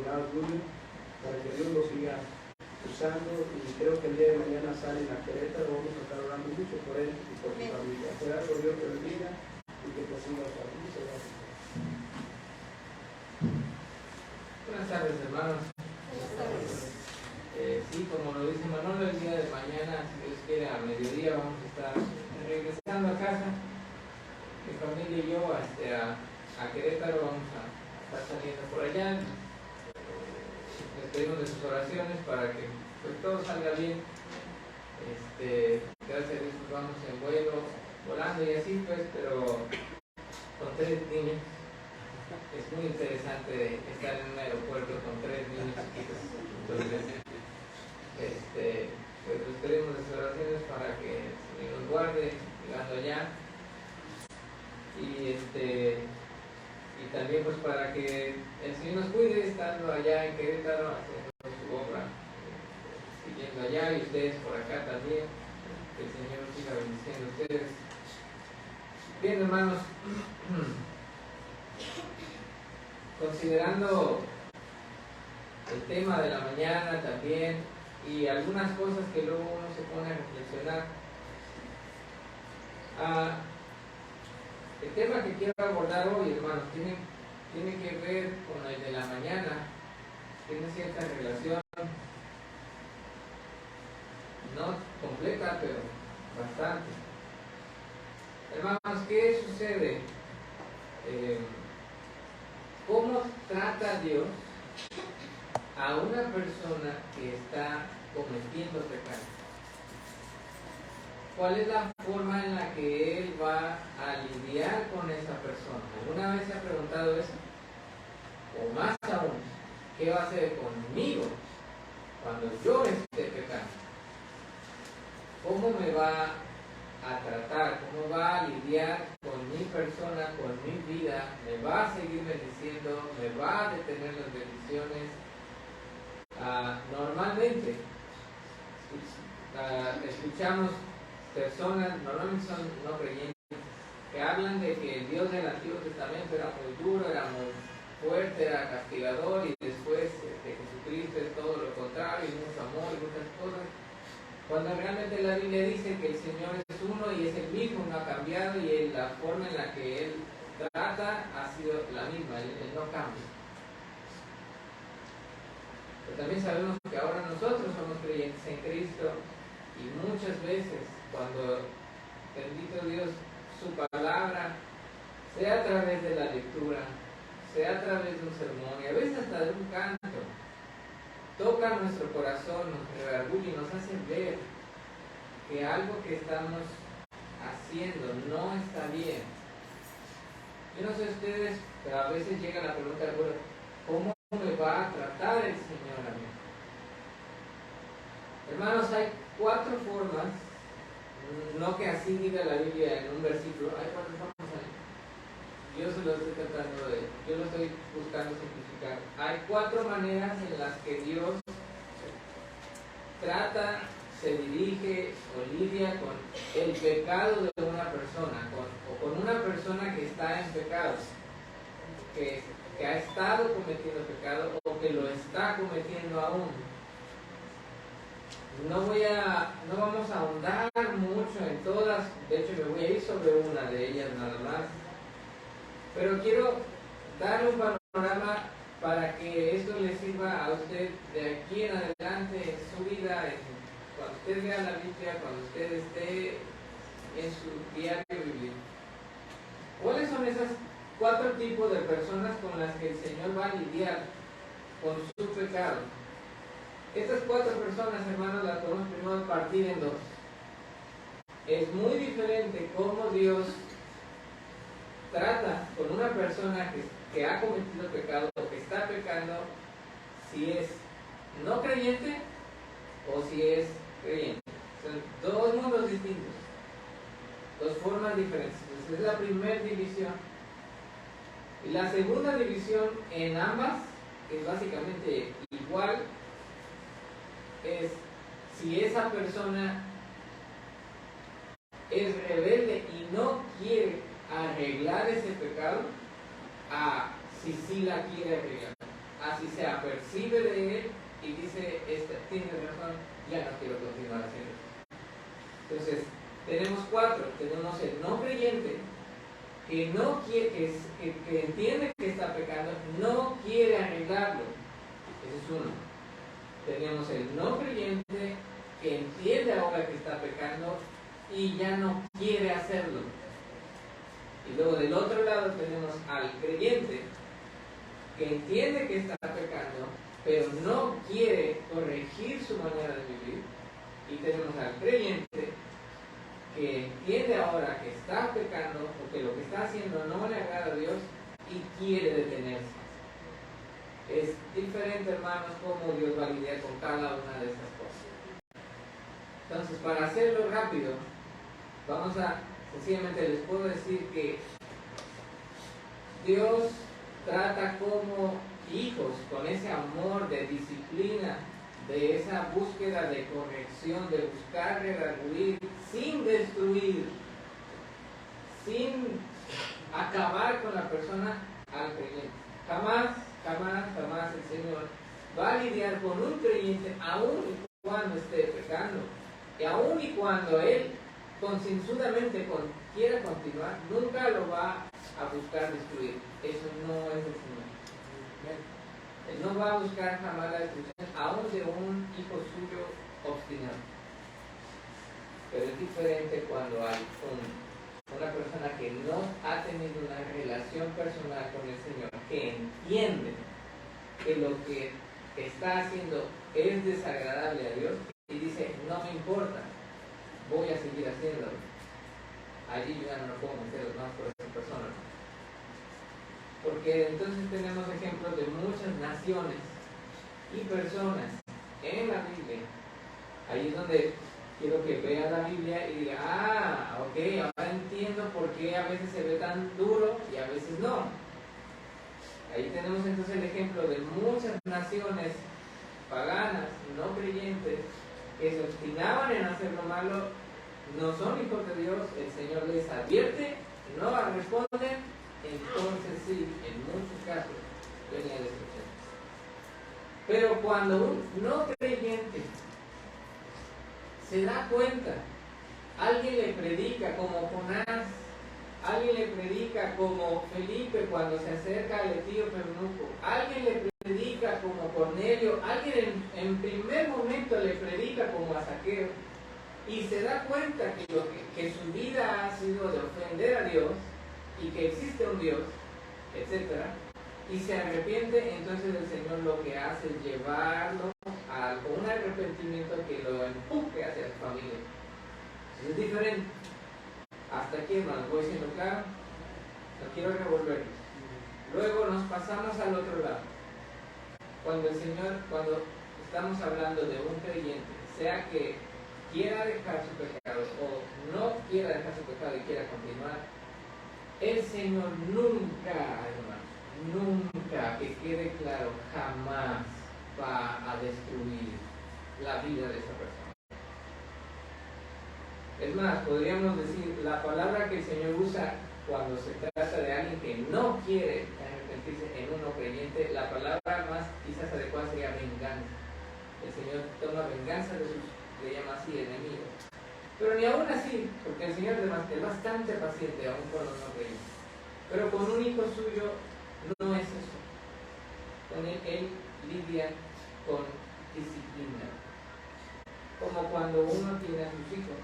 hermano Julio, para que Dios lo siga usando, y creo que el día de mañana sale en la Querétaro. Vamos a estar orando mucho por él y por su familia. Por algo Dios te bendiga y que te siga usando. Muchas gracias. Buenas tardes, hermanos. Buenas tardes. Sí, como lo dice Manolo, el día de mañana, si Dios quiere, a mediodía vamos a estar regresando a casa. Mi familia y yo a Querétaro vamos a estar saliendo por allá. Les pedimos de sus oraciones para que pues, todo salga bien. Gracias a Dios pues, vamos en vuelo, volando y así pues, pero con 3 niños. Es muy interesante estar en un aeropuerto con 3 niños chiquitos. Entonces, pues les pedimos de sus oraciones para que el Señor nos guarde llegando allá. Y también pues para que el Señor nos cuide estando allá en Querétaro haciendo su obra, siguiendo allá, y ustedes por acá también, que el Señor siga bendiciendo a ustedes. Bien, hermanos, considerando el tema de la mañana también y algunas cosas que luego uno se pone a reflexionar, el tema que quiero abordar hoy, hermanos, tiene que ver con el de la mañana. Tiene cierta relación, no completa, pero bastante. Hermanos, ¿qué sucede? ¿Cómo trata Dios a una persona que está cometiendo pecado? ¿Cuál es la forma en la que Él va a lidiar con esa persona? ¿Alguna vez se ha preguntado eso? O más aún, ¿qué va a hacer conmigo cuando yo esté pecando? ¿Cómo me va a tratar? ¿Cómo va a lidiar con mi persona, con mi vida? ¿Me va a seguir bendiciendo? ¿Me va a detener las bendiciones? Normalmente escuchamos personas, normalmente son no creyentes, que hablan de que el Dios del Antiguo Testamento era muy duro, era muy fuerte, era castigador, y después Jesucristo es todo lo contrario, y mucho amor y muchas cosas, cuando realmente la Biblia dice que el Señor es uno y es el mismo, no ha cambiado, y la forma en la que Él trata ha sido la misma, Él no cambia. Pero también sabemos que ahora nosotros somos creyentes en Cristo, y muchas veces cuando, bendito Dios, su palabra, sea a través de la lectura, sea a través de un sermón, y a veces hasta de un canto, toca nuestro corazón, nos redarguye y nos hace ver que algo que estamos haciendo no está bien. Yo no sé ustedes, pero a veces llega la pregunta, bueno, ¿cómo me va a tratar el Señor a mí? Hermanos, hay 4 formas, no que así diga la Biblia en un versículo, hay 4 formas ahí. Yo se lo estoy tratando yo lo estoy buscando simplificar. Hay 4 maneras en las que Dios trata, se dirige o lidia con el pecado de una persona, o con una persona que está en pecado, que ha estado cometiendo pecado o que lo está cometiendo aún. No vamos a ahondar mucho en todas, de hecho me voy a ir sobre una de ellas nada más, pero quiero darle un panorama para que esto le sirva a usted de aquí en adelante en su vida, cuando usted vea la Biblia, cuando usted esté en su diario vivir. ¿Cuáles son esas 4 tipos de personas con las que el Señor va a lidiar con su pecado? Estas 4 personas, hermanos, las podemos primero partir en 2. Es muy diferente cómo Dios trata con una persona que ha cometido pecado o que está pecando, si es no creyente o si es creyente. Son 2 mundos distintos, 2 formas diferentes. Esa es la primera división. Y la segunda división en ambas, que es básicamente igual, es si esa persona es rebelde y no quiere arreglar ese pecado, a si sí la quiere arreglar. así se apercibe de él y dice, tiene razón, ya no quiero continuar haciendo eso. Entonces, tenemos 4. Tenemos el no creyente, que no quiere, que entiende que está pecando, no quiere arreglarlo. Ese es uno. Tenemos el no creyente, que entiende ahora que está pecando y ya no quiere hacerlo. Y luego del otro lado tenemos al creyente, que entiende que está pecando, pero no quiere corregir su manera de vivir. Y tenemos al creyente, que entiende ahora que está pecando, porque lo que está haciendo no le agrada a Dios y quiere detenerse. Es diferente, hermanos, cómo Dios va a lidiar con cada una de esas cosas. Entonces, para hacerlo rápido, sencillamente les puedo decir que Dios trata como hijos, con ese amor de disciplina, de esa búsqueda de corrección, de buscar redarguir, sin destruir, sin acabar con la persona al creyente. Jamás el Señor va a lidiar con un creyente aun y cuando esté pecando. Y aun y cuando él concienzudamente quiera continuar, nunca lo va a buscar destruir. Eso no es el Señor. Él no va a buscar jamás la destrucción, aún de un hijo suyo obstinado. Pero es diferente cuando hay una persona que no ha tenido una relación personal con el Señor, que entiende que lo que está haciendo es desagradable a Dios y dice, no me importa, voy a seguir haciéndolo. Allí yo ya no puedo meter más por esa persona. Porque entonces tenemos ejemplos de muchas naciones y personas en la Biblia. Ahí es donde quiero que vea la Biblia y diga, ok, ahora entiendo por qué a veces se ve tan duro y a veces no. Ahí tenemos entonces el ejemplo de muchas naciones paganas, no creyentes, que se obstinaban en hacer lo malo, no son hijos de Dios, el Señor les advierte, no responden, entonces sí, en muchos casos venía destrucción. Pero cuando un no creyente se da cuenta, alguien le predica como Jonás, alguien le predica como Felipe cuando se acerca al etíope eunuco, alguien le predica como Cornelio, alguien en primer momento le predica como a Zaqueo, y se da cuenta que su vida ha sido de ofender a Dios y que existe un Dios, etc., y se arrepiente, entonces el Señor lo que hace es llevarlo a un arrepentimiento que lo empuje hacia su familia. Es diferente. Hasta aquí, hermanos, voy siendo claro, no quiero revolver. Luego nos pasamos al otro lado. Cuando estamos hablando de un creyente, sea que quiera dejar su pecado o no quiera dejar su pecado y quiera continuar, el Señor nunca, hermanos, nunca, que quede claro, jamás va a destruir la vida de esa persona. Es más, podríamos decir, la palabra que el Señor usa cuando se trata de alguien que no quiere arrepentirse en uno creyente, la palabra más quizás adecuada sería venganza. El Señor toma venganza de sus, le llama así, enemigos. Pero ni aún así, porque el Señor es bastante paciente aún con los no creyentes. Pero con un hijo suyo no es eso. Con él lidia con disciplina. Como cuando uno tiene a sus hijos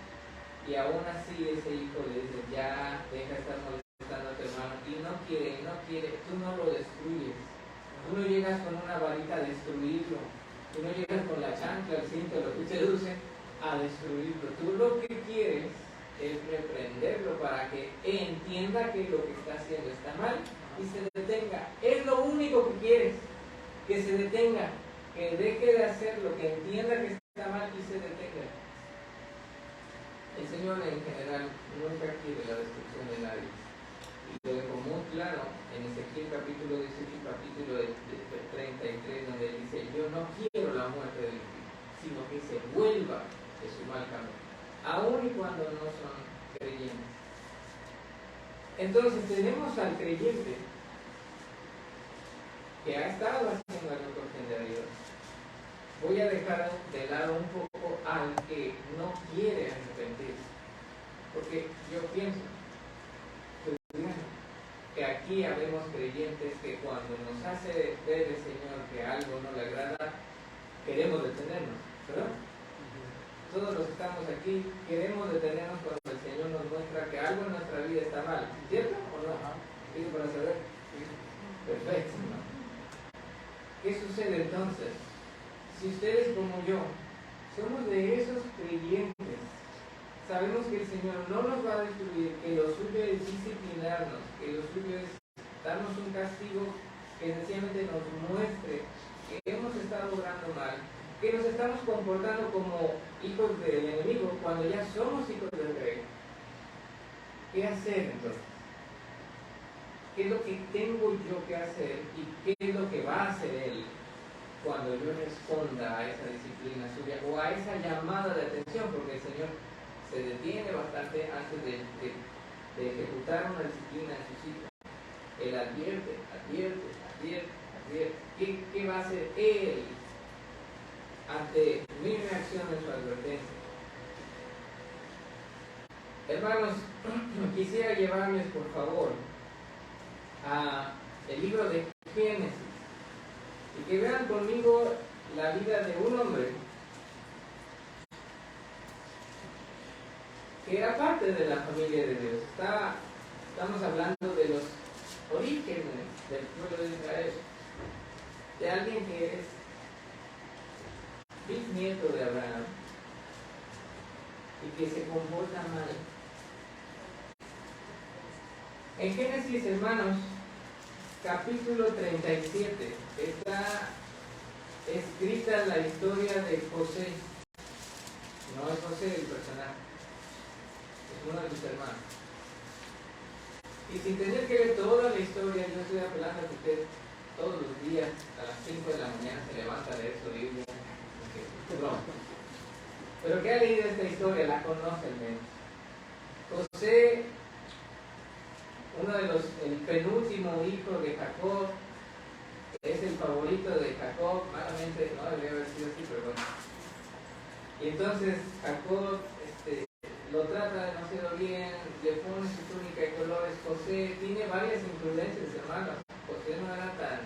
y aún así ese hijo le dice, ya, deja de estar molestando a tu hermano, y no quiere, tú no lo destruyes. Tú no llegas con una varita a destruirlo. Tú no llegas con la chancla, el cinto, lo que usted use, a destruirlo. Tú lo que quieres es reprenderlo para que entienda que lo que está haciendo está mal y se detenga. Es lo único que quieres, que se detenga, que deje de hacerlo, que entienda que está mal y se detenga. El Señor en general nunca quiere la destrucción de nadie. Y lo dejó muy claro en Ezequiel capítulo 18 y capítulo 33, donde él dice, yo no quiero la muerte del impío, sino que se vuelva de su mal camino, aun y cuando no son creyentes. Entonces tenemos al creyente que ha estado haciendo algo por ofender a Dios, voy a dejar de lado un poco al que no quiere arrepentirse. Porque yo pienso que aquí habemos creyentes que cuando nos hace ver el Señor que algo no le agrada, queremos detenernos, ¿verdad? Todos los que estamos aquí queremos detenernos cuando el Señor nos muestra que algo en nuestra vida está mal, ¿cierto o no? Digo para saber. Perfecto, ¿no? ¿Qué sucede entonces? Si ustedes como yo somos de esos creyentes, sabemos que el Señor no nos va a destruir, que lo suyo es disciplinarnos, que lo suyo es darnos un castigo que sencillamente nos muestre que hemos estado obrando mal, que nos estamos comportando como hijos del enemigo cuando ya somos hijos del rey. ¿Qué hacer entonces? ¿Qué es lo que tengo yo que hacer y qué es lo que va a hacer Él cuando yo responda a esa disciplina suya o a esa llamada de atención? Porque el Señor se detiene bastante antes de ejecutar una disciplina en sus hijos. Él advierte. ¿Qué va a hacer Él ante mi reacción en su advertencia? Hermanos, quisiera llevarles por favor a el libro de Génesis y que vean conmigo la vida de un hombre que era parte de la familia de Dios. Estamos hablando de los orígenes del pueblo de Israel, de alguien que es bisnieto de Abraham y que se comporta mal. En Génesis, hermanos, capítulo 37, está escrita la historia de José. No es José el personaje, es uno de sus hermanos. Y sin tener que ver toda la historia, yo estoy apelando a que usted todos los días a las 5 de la mañana se levanta a leer su Biblia. No. Pero que ha leído esta historia, la conoce al menos. José, el penúltimo hijo de Jacob, es el favorito de Jacob, malamente no debería haber sido así, pero bueno. Y entonces Jacob lo trata demasiado bien, le pone su túnica de colores. José tiene varias imprudencias, hermanos. José no era tan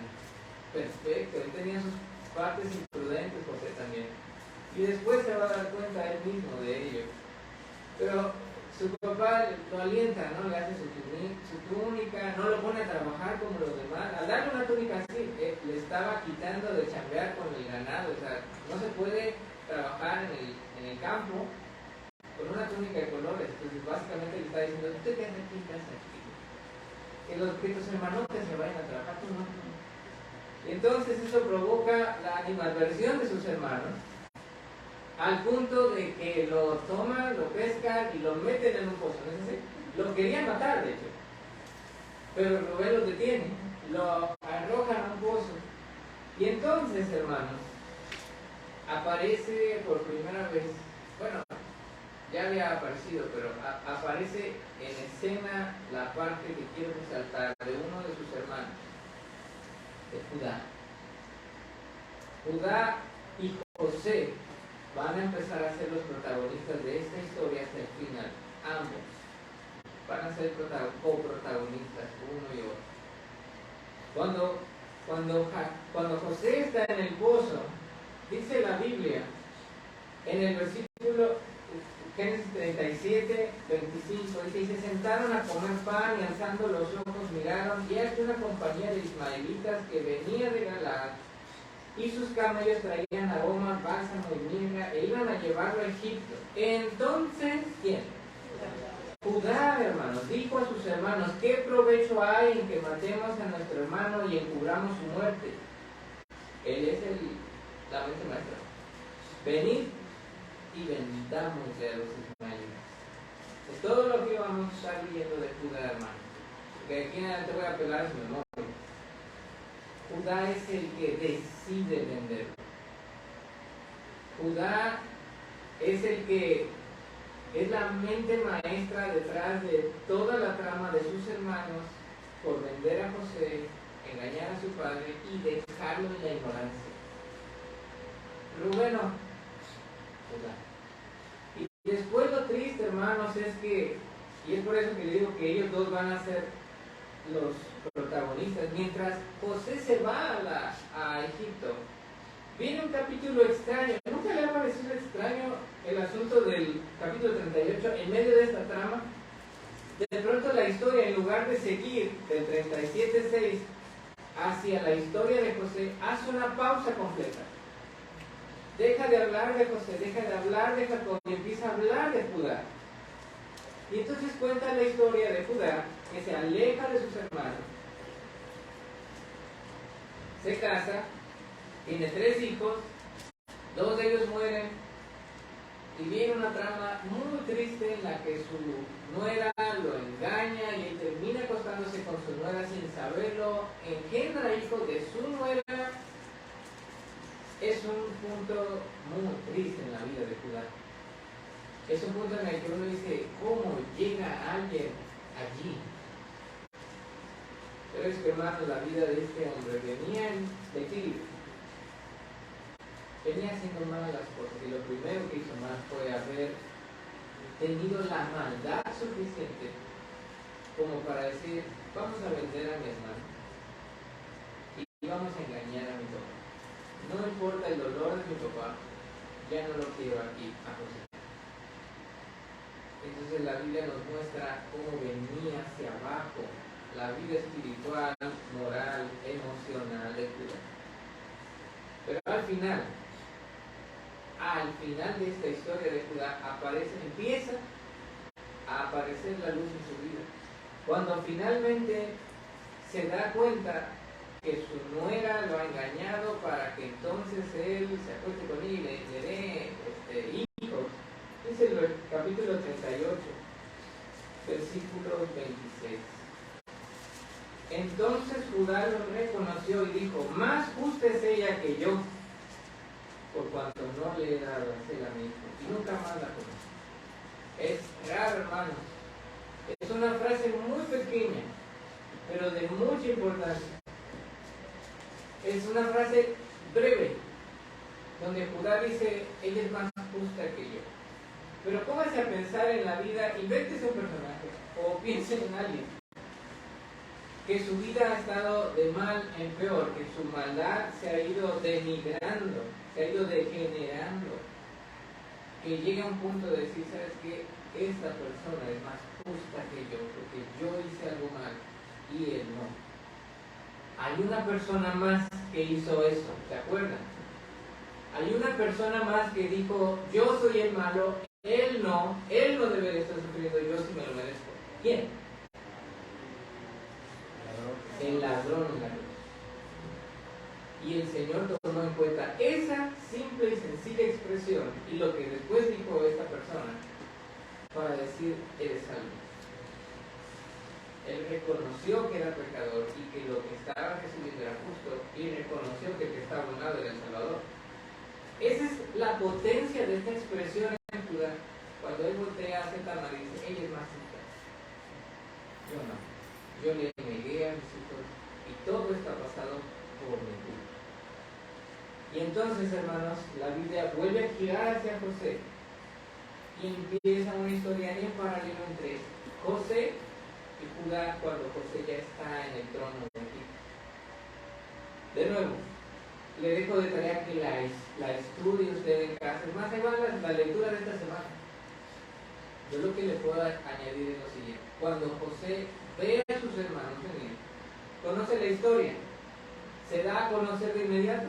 perfecto, él tenía sus partes imprudentes, José también. Y después se va a dar cuenta él mismo de ello. Pero su papá lo alienta, ¿no? Le hace su túnica, no lo pone a trabajar como los demás. Al darle una túnica así, le estaba quitando de chambear con el ganado. O sea, no se puede trabajar en el campo con una túnica de colores. Entonces básicamente le está diciendo, usted qué hace aquí en casa, que tus hermanotes se vayan a trabajar, tú no. Y entonces eso provoca la animadversión de sus hermanos, al punto de que lo toman, lo pescan y lo meten en un pozo. ¿No es así? Lo querían matar, de hecho, pero Rubén los detiene, lo arrojan a un pozo. Y entonces, hermanos, aparece por primera vez, bueno, ya había aparecido, pero aparece en escena la parte que quiero resaltar de uno de sus hermanos, de Judá. Judá y José van a empezar a ser los protagonistas de esta historia hasta el final. Ambos van a ser coprotagonistas, uno y otro. Cuando José está en el pozo, dice la Biblia, en el versículo Génesis 37, 25, dice, y se sentaron a comer pan y alzando los ojos miraron, y aquí una compañía de ismaelitas que venía de Galaad, y sus camellos traían aromas, bálsamo y mirra, e iban a llevarlo a Egipto. Entonces, ¿quién? Judá, hermanos, dijo a sus hermanos, ¿qué provecho hay en que matemos a nuestro hermano y encubramos su muerte? Él es la mente maestra. Venid y benditámosle a los ismaelitas. Es todo lo que vamos a estar viendo de Judá, hermanos. Porque aquí en adelante voy a apelar a su memoria. Judá es el que decide venderlo. Judá es el que es la mente maestra detrás de toda la trama de sus hermanos por vender a José, engañar a su padre y dejarlo en la ignorancia. Rubén no. Y después lo triste, hermanos, es que, y es por eso que le digo que ellos dos van a ser los protagonistas, mientras José se va a Egipto, viene un capítulo extraño. ¿Nunca le ha parecido extraño el asunto del capítulo 38 en medio de esta trama? De pronto la historia, en lugar de seguir del 37:6 hacia la historia de José, hace una pausa completa. Deja de hablar de José, deja de hablar de Jacob y empieza a hablar de Judá. Y entonces cuenta la historia de Judá, que se aleja de sus hermanos, se casa, tiene 3 hijos, 2 de ellos mueren, y viene una trama muy triste en la que su nuera lo engaña y él termina acostándose con su nuera sin saberlo, engendra hijos de su nuera. Es un punto muy triste en la vida de Judá. Es un punto en el que uno dice, ¿cómo llega alguien allí? Pero es que, hermanos, la vida de este hombre venía en declive. Venía haciendo mal las cosas y lo primero que hizo mal fue haber tenido la maldad suficiente como para decir, vamos a vender a mi hermano y vamos a engañar a mi papá. No importa el dolor de mi papá, ya no lo quiero aquí a José. Entonces la Biblia nos muestra cómo venía hacia abajo la vida espiritual, moral, emocional de Judá. Pero al final de esta historia de Judá empieza a aparecer la luz en su vida. Cuando finalmente se da cuenta que su nuera lo ha engañado para que entonces él se acueste con ella y le dé hijos. Dice el capítulo 38, versículo 26. Entonces Judá lo reconoció y dijo, más justa es ella que yo, por cuanto no le he dado a hacer a mi hijo, y nunca más la conocí. Es raro, hermanos. Es una frase muy pequeña, pero de mucha importancia. Es una frase breve, donde Judá dice, ella es más justa que yo. Pero póngase a pensar en la vida, invéntese un personaje, o piense en alguien que su vida ha estado de mal en peor, que su maldad se ha ido denigrando, se ha ido degenerando, que llega a un punto de decir, ¿sabes qué? Esta persona es más justa que yo, porque yo hice algo mal y él no. Hay una persona más que hizo eso, ¿se acuerdan? Hay una persona más que dijo, yo soy el malo, él no debe estar sufriendo, yo sí me lo merezco. ¿Quién? El ladrón en la cruz. Y el Señor tomó en cuenta esa simple y sencilla expresión y lo que después dijo esta persona para decir, eres salvo. Él reconoció que era pecador y que lo que estaba recibiendo era justo, y reconoció que el que estaba a un lado era el Salvador. Esa es la potencia de esta expresión en Judá. Cuando él voltea hacia Tamar y dice, ella es más justa. Yo no. Yo le negué a mis hijos y todo está pasado por mi culpa. Y entonces, hermanos, la Biblia vuelve a girar hacia José y empieza una historia en paralelo entre José y Judá cuando José ya está en el trono de Egipto. De nuevo, le dejo de tarea que la estudie usted en casa. Es más, ahí va la lectura de esta semana. Yo lo que le puedo añadir es lo siguiente. Cuando José ve a sus hermanos venir, conoce la historia, ¿se da a conocer de inmediato?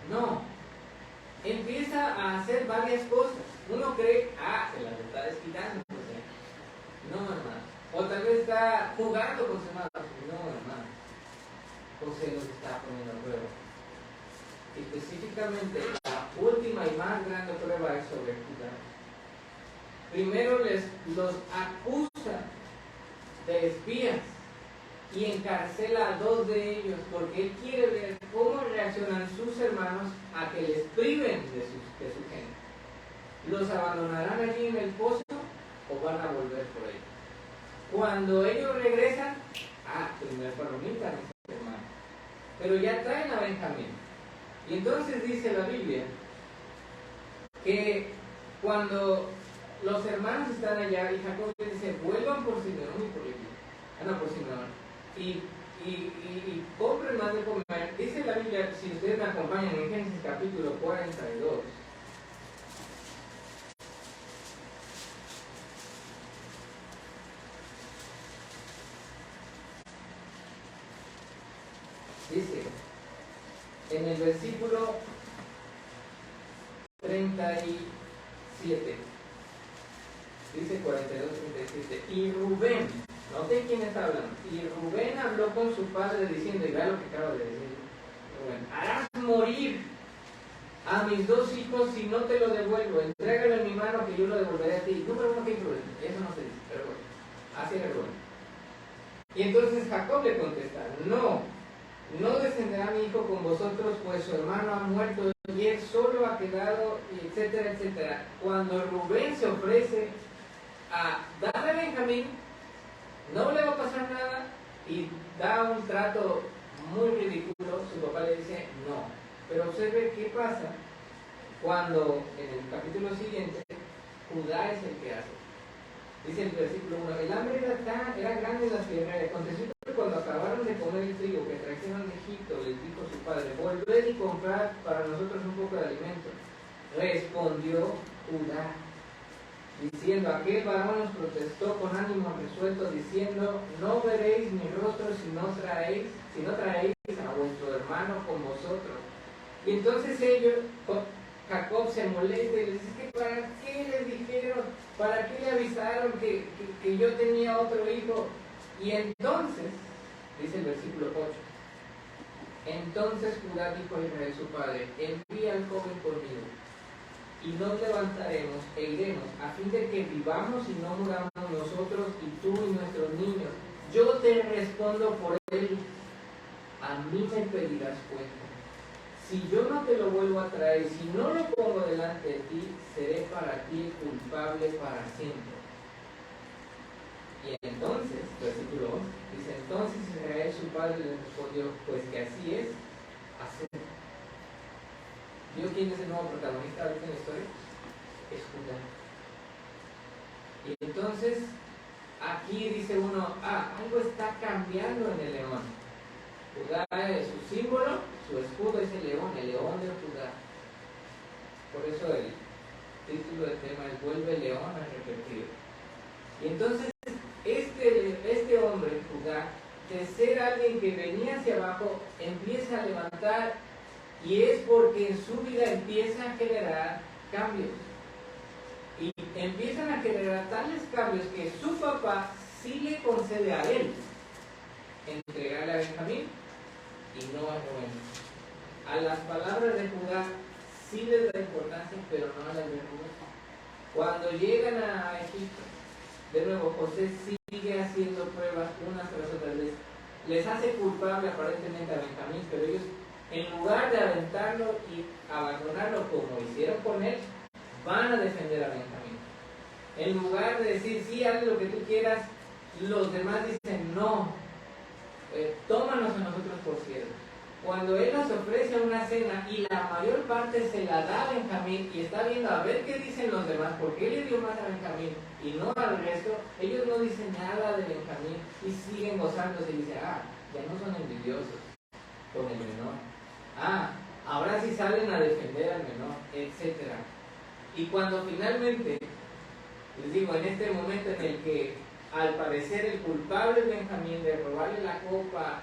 No. Empieza a hacer varias cosas. Uno cree, se las está desquitando, José. No, hermano. O tal vez está jugando con sus hermanos. No, hermano. José los está poniendo a prueba. Específicamente, la última y más grande prueba es sobre Judá. Primero los acusa de espías y encarcela a 2 de ellos porque él quiere ver cómo reaccionan sus hermanos a que les priven de su gente. ¿Los abandonarán allí en el pozo o van a volver por ellos? Cuando ellos regresan, primera palomita, mis pero ya traen a Benjamín. Y entonces dice la Biblia que cuando los hermanos están allá y Jacob les dice, vuelvan por Simeón y por Leví, por Simeón, y compren más de comer, dice la Biblia, si ustedes me acompañan en Génesis capítulo 42, dice, en el versículo 37, dice 42, 37, y Rubén, note quién está hablando, y Rubén habló con su padre diciendo, y vea lo que acaba de decir Rubén, harás morir a mis dos hijos si no te lo devuelvo, entrégalo en mi mano que yo lo devolveré a ti. Número uno, ¿qué es Rubén? Eso no se dice, pero bueno, así era Rubén. Y entonces Jacob le contesta, no descenderá mi hijo con vosotros, pues su hermano ha muerto y él solo ha quedado, etcétera, etcétera. Cuando Rubén se ofrece a darle a Benjamín, no le va a pasar nada y da un trato muy ridículo, su papá le dice no. Pero observe qué pasa cuando en el capítulo siguiente Judá es el que hace. Dice el versículo 1, el hambre era grande en la tierra, y aconteció que cuando acabaron de comer el trigo que trajeron de Egipto, les dijo su padre, volved y comprad para nosotros un poco de alimento. Respondió Judá, diciendo, aquel varón nos protestó con ánimo resuelto, diciendo, no veréis mi rostro si no traéis a vuestro hermano con vosotros. Y entonces Jacob se molesta y les dice, ¿para qué les dijeron? ¿Para qué le avisaron que yo tenía otro hijo? Y entonces, dice el versículo 8, entonces Judá dijo a Israel su padre, envía al joven conmigo, y nos levantaremos e iremos, a fin de que vivamos y no muramos nosotros y tú y nuestros niños. Yo te respondo por él, a mí me pedirás cuenta. Si yo no te lo vuelvo a traer, si no lo pongo delante de ti, seré para ti culpable para siempre. Y entonces, versículo 11, dice, entonces Israel su padre le respondió, pues que así es, hacer. ¿Vio quién es el nuevo protagonista ahorita en la historia? Es Judá. Y entonces, aquí dice uno, algo está cambiando en el león. Judá es su símbolo, su escudo es el león de Judá. Por eso el título del tema es Vuelve león arrepentido. Y entonces este hombre, Judá, de ser alguien que venía hacia abajo, empieza a levantar, y es porque en su vida empieza a generar cambios. Y empiezan a generar tales cambios que su papá sí le concede a él entregarle a Benjamín y no a Rubén. A las palabras de Judá sí les da importancia, pero no a las de Rubén. Cuando llegan a Egipto, de nuevo José sigue haciendo pruebas unas tras otras. Les hace culpable aparentemente a Benjamín, pero ellos, en lugar de aventarlo y abandonarlo como hicieron con él, van a defender a Benjamín. En lugar de decir, sí, haz lo que tú quieras, los demás dicen, no, tómanos a nosotros por siervos. Cuando él nos ofrece una cena y la mayor parte se la da a Benjamín y está viendo a ver qué dicen los demás, porque él le dio más a Benjamín y no al resto, ellos no dicen nada de Benjamín y siguen gozándose y dicen, ya no son envidiosos con el menor. Ahora sí salen a defender al menor, etc. Y cuando finalmente, les digo, en este momento en el que al parecer el culpable es Benjamín de robarle la copa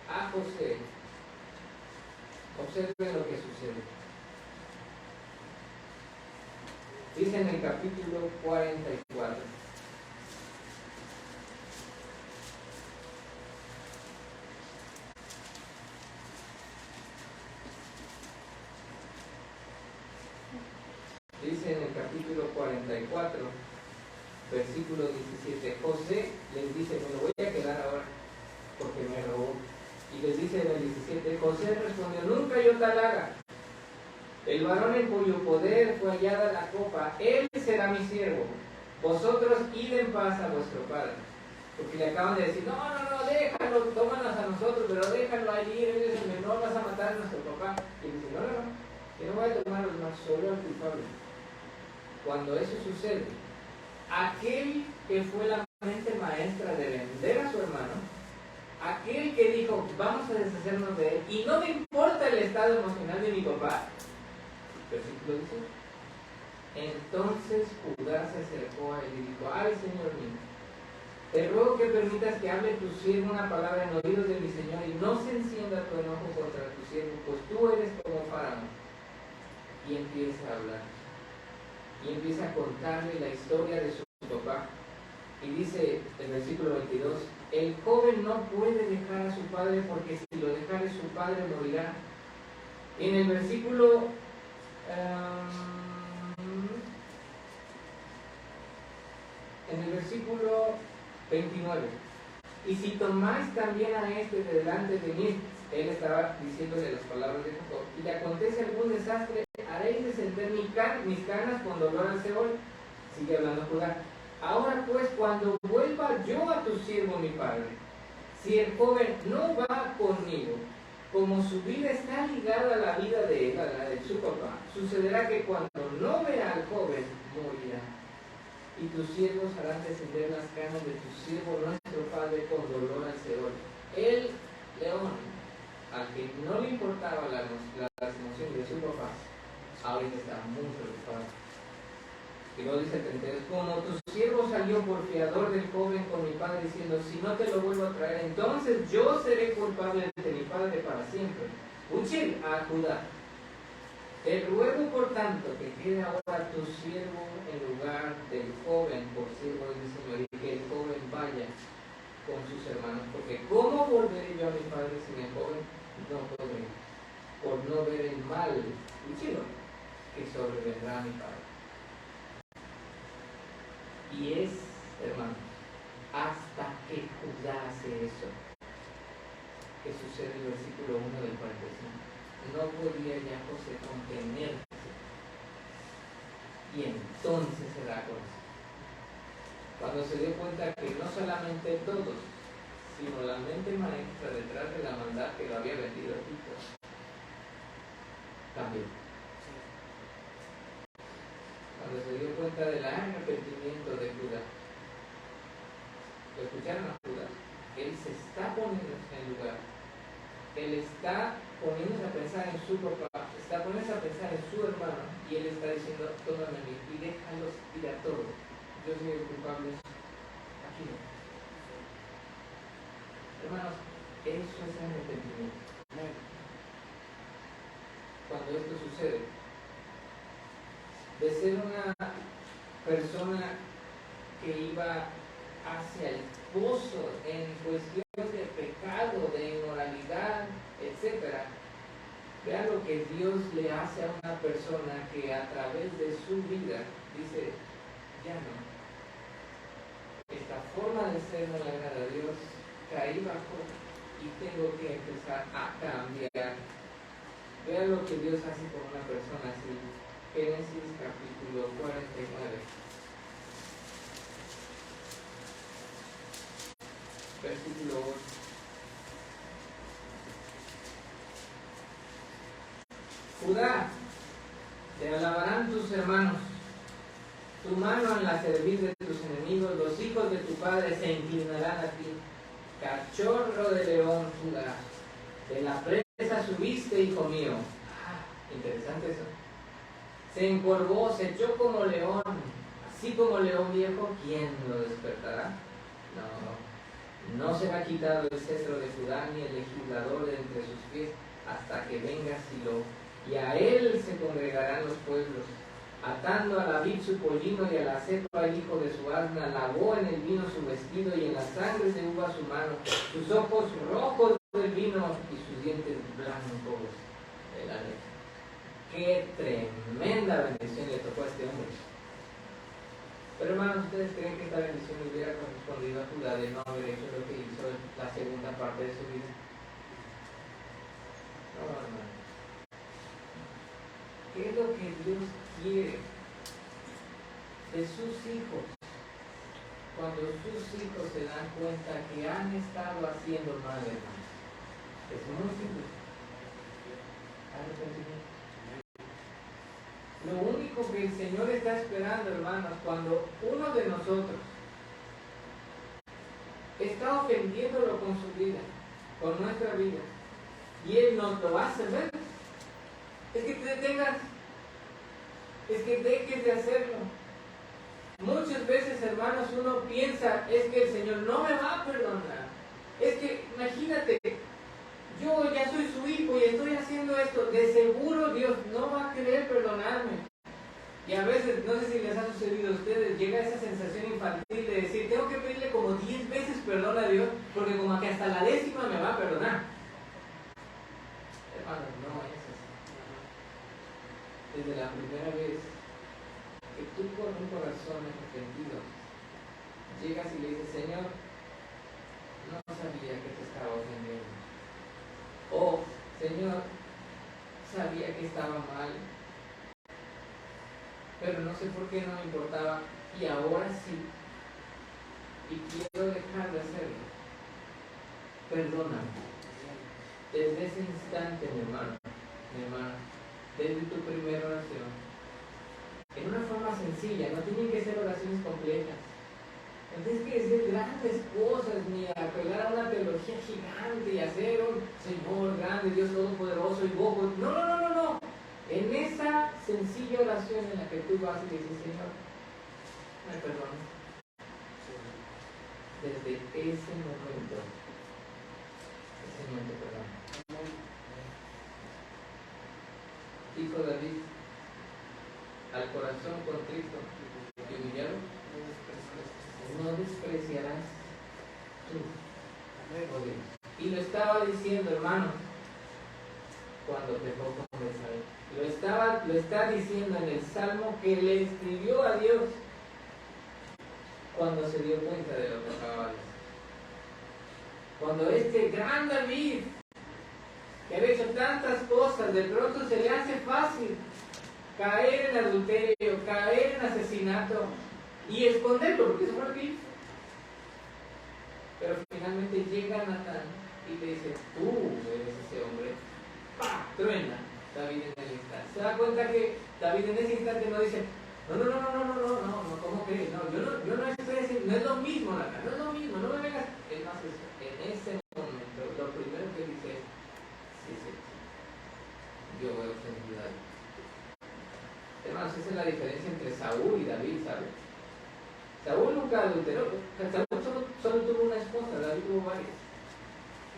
a José, observen lo que sucede. Dice en el capítulo 44. Dice en el capítulo 44, versículo 17, José les dice, me lo voy a quedar ahora porque me robó. Y les dice en el 17, José respondió, nunca yo tal haga. El varón en cuyo poder fue hallada la copa, él será mi siervo. Vosotros id en paz a vuestro padre. Porque le acaban de decir, no, déjalo, tómanos a nosotros, pero déjalo ahí, él es el menor, vas a matar a nuestro papá. Y él dice, no, que no voy a tomar los más, solo al culpable. Cuando eso sucede, aquel que fue la mente maestra de vender a su hermano, aquel que dijo, vamos a deshacernos de él, y no me importa el estado emocional de mi papá, versículo 18, entonces Judá se acercó a él y dijo, ay, Señor mío, te ruego que permitas que hable tu siervo una palabra en oídos de mi Señor y no se encienda tu enojo contra tu siervo, pues tú eres como Faraón. Y empieza a hablar. Y empieza a contarle la historia de su papá. Y dice el versículo 22, el joven no puede dejar a su padre porque si lo dejare su padre morirá. Y en el versículo 29, y si tomáis también a este de delante de mí, él estaba diciéndole las palabras de Jacob, y le acontece algún desastre, haréis descender mis canas con dolor al Seol. Sigue hablando Judá. Ahora pues, cuando vuelva yo a tu siervo mi padre, si el joven no va conmigo, como su vida está ligada a la vida de él, a la de su papá, sucederá que cuando no vea al joven, morirá. Y tus siervos harán descender las canas de tu siervo nuestro padre con dolor al Seol. El león, al que no le importaban las emociones de su papá, ahorita está muy preocupado. Y luego dice el 32, como tu siervo salió por fiador del joven con mi padre diciendo, si no te lo vuelvo a traer, entonces yo seré culpable de mi padre para siempre. Escuchen a Judá. Te ruego por tanto que quede ahora tu siervo en lugar del joven por siervo de mi Señor y que el joven vaya con sus hermanos, porque ¿cómo volveré yo a mi padre sin el joven? No podré, por no ver el mal, escúchelo, que sobrevendrá a mi padre. Y es, hermanos, hasta que Judá hace eso, que sucede en el versículo 1 del 45. No podía ya José contenerse. Y entonces se da cuenta. Cuando se dio cuenta que no solamente todos, sino la mente maestra detrás de la maldad que lo había vendido a Egipto, también. Cuando se dio cuenta del arrepentimiento de Judá, lo escucharon a Judá, él se está poniendo en lugar. Él está poniéndose a pensar en su papá, está poniéndose a pensar en su hermano, y él está diciendo, tómame a mí y déjalos ir a todos. Yo soy el culpable aquí. Hermanos, eso es arrepentimiento. Cuando esto sucede, de ser una persona que iba hacia el pozo en cuestión de pecado, de inmoralidad, etc. Vean lo que Dios le hace a una persona que a través de su vida dice, ya no, esta forma de ser no le agrada a Dios, caí bajo y tengo que empezar a cambiar. Vean lo que Dios hace con una persona así. Génesis capítulo 49. Versículo 8. Judá, te alabarán tus hermanos, tu mano en la cerviz de tus enemigos, los hijos de tu padre se inclinarán a ti. Cachorro de león, Judá, de la presa subiste, hijo mío. Interesante eso. Se encorvó, se echó como león, así como león viejo, ¿quién lo despertará? No será quitado el cetro de Judá ni el legislador de entre sus pies hasta que venga Silo, y a él se congregarán los pueblos. Atando a la vid su pollino y a la cepa el hijo de su asna, lavó en el vino su vestido y en la sangre de uva su mano, sus ojos rojos del vino y sus dientes blancos de la leche. Qué tremenda bendición le tocó a este hombre. Pero hermanos, ¿ustedes creen que esta bendición le hubiera correspondido a Judá de no haber hecho lo que hizo en la segunda parte de su vida? No, hermano. ¿Qué es lo que Dios quiere de sus hijos cuando sus hijos se dan cuenta que han estado haciendo mal, hermanos. Es muy simple. Arrepentimiento. Lo único que el Señor está esperando, hermanos, cuando uno de nosotros está ofendiéndolo con su vida, con nuestra vida, y Él nos lo hace ver, es que te detengas, es que dejes de hacerlo. Muchas veces, hermanos, uno piensa, es que el Señor no me va a perdonar. Es que, imagínate, yo ya soy su hijo y estoy haciendo esto, de seguro Dios no va a querer perdonarme. Y a veces, no sé si les ha sucedido a ustedes, llega esa sensación infantil de decir, tengo que pedirle como 10 veces perdón a Dios, porque como que hasta la 10ª me va a perdonar. Hermanos, no es así. Desde la primera vez que tú con un corazón arrepentido llegas y le dices, Señor, no sabía que te estaba ofendiendo. O, Señor, sabía que estaba mal, pero no sé por qué no me importaba, y ahora sí, y quiero dejar de hacerlo. Perdóname. Desde ese instante, mi hermano, mi hermana, desde tu primera oración, en una forma sencilla, no tienen que ser oraciones complejas. No tienes que decir grandes cosas, ni apelar a una teología gigante y hacer un Señor grande, Dios todopoderoso y bojo. No, no, no, no, no. En esa sencilla oración en la que tú vas y le dices, Señor, me perdonas. Desde ese momento, el Señor te perdona. Dijo David, al corazón contrito y humillado, no despreciarás tú, oh Dios. Y lo estaba diciendo, hermano, cuando pecó con Betsabé. Lo está diciendo en el salmo que le escribió a Dios cuando se dio cuenta de lo que acababa de hacer. Cuando este gran David, que había hecho tantas cosas, de pronto se le hace fácil caer en adulterio, caer en asesinato y esconderlo, porque eso fue lo que hizo. Pero finalmente llega Natán y le dice, tú eres ese hombre. ¡Pah! Truena David en el instante. Se da cuenta que David en ese instante no dice, no, ¿cómo crees? No, yo no estoy diciendo, no es lo mismo, Natán, no es lo mismo, no me vengas. Es más, en ese momento, lo primero que dice es, sí, yo voy a ofender a David. Hermanos, esa es la diferencia entre Saúl y David, ¿sabes? Saúl nunca adulteró, Saúl solo tuvo una esposa, David tuvo varias.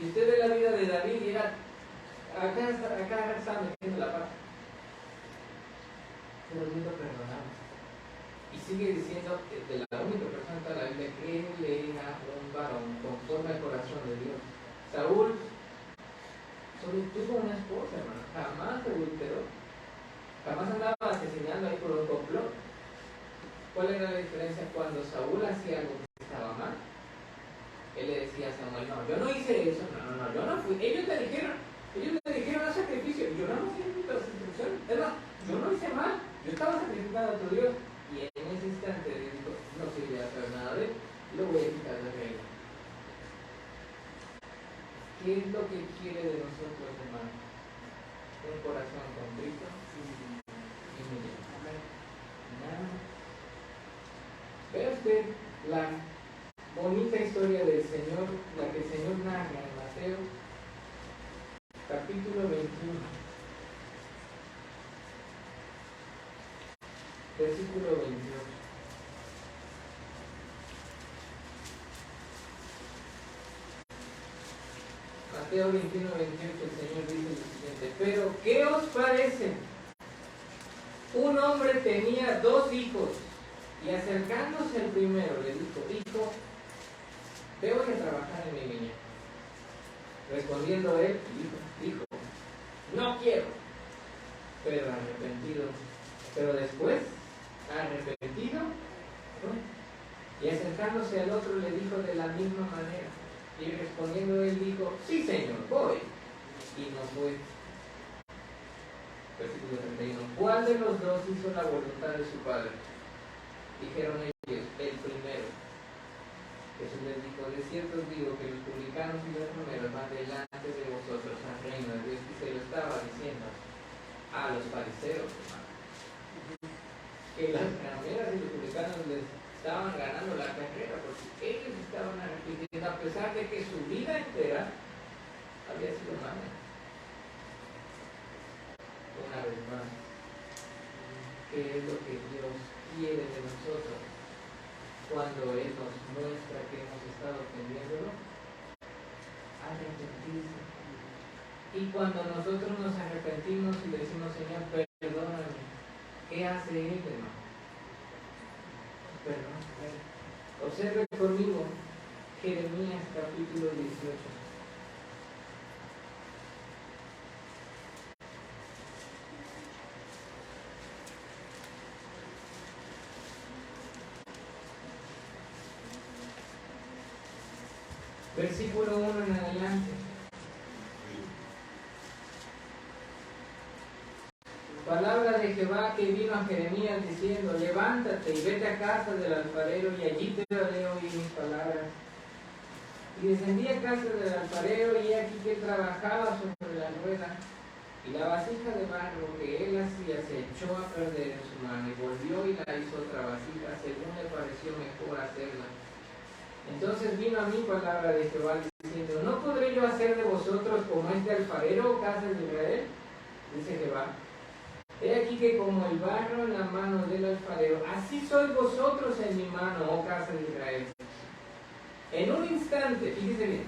Y usted ve la vida de David y era, acá está metiendo la pata. Pero Dios lo perdonaba. Y sigue diciendo de la única persona en toda la Biblia que él era un varón conforme al corazón de Dios. Saúl solo tuvo una esposa, hermano, jamás adulteró, jamás andaba asesinando ahí por un complot. ¿Cuál era la diferencia? Cuando Saúl hacía algo que estaba mal, él le decía a Samuel, no, yo no hice eso, no, yo no fui, ellos me dijeron haz sacrificio, yo no hice las instrucciones, es más, yo no hice mal, yo estaba sacrificando a tu Dios, y en ese instante Dios dijo, no se voy a hacer nada de él, lo voy a quitar del reino. ¿Qué es lo que quiere de nosotros, hermano? Un corazón contrito y humillado. Nada. Vea usted la bonita historia del Señor, la que el Señor narra en Mateo, capítulo 21, versículo 28. Mateo 21, 28, el Señor dice lo siguiente, pero ¿qué os parece? Un hombre tenía 2 hijos, y acercándose al primero le dijo, hijo, te voy a trabajar en mi viña. Respondiendo él, dijo, no quiero. Pero arrepentido, pero después, arrepentido, y acercándose al otro le dijo de la misma manera. Y respondiendo él dijo, sí Señor, voy. Y no fue. Versículo 31. ¿Cuál de los 2 hizo la voluntad de su padre? Dijeron ellos, el primero. dijo, de cierto os digo que los publicanos y los romeros van delante de vosotros al reino de Dios. Y se lo estaba diciendo a los fariseos, hermano, que las romeras y los publicanos les estaban ganando la carrera porque ellos estaban arrepintiendo a pesar de que su vida entera había sido mala. Una vez más, ¿qué es lo que Dios quiere de nosotros cuando Él nos muestra que hemos estado ofendiéndolo? Arrepentirse. Y cuando nosotros nos arrepentimos y le decimos, Señor, perdóname, ¿qué hace Él, hermano? Perdón. Observe conmigo Jeremías capítulo 18. Versículo 1 en adelante. Palabra de Jehová que vino a Jeremías diciendo, levántate y vete a casa del alfarero y allí te haré oír mis palabras. Y descendí a casa del alfarero y aquí que trabajaba sobre la rueda, y la vasija de barro que él hacía se echó a perder en su mano y volvió y la hizo otra vasija según le pareció mejor hacerla. Entonces vino a mí palabra de Jehová diciendo, ¿no podré yo hacer de vosotros como este alfarero, casa de Israel? Dice Jehová. He aquí que como el barro en la mano del alfarero, así sois vosotros en mi mano, oh casa de Israel. En un instante, fíjese bien,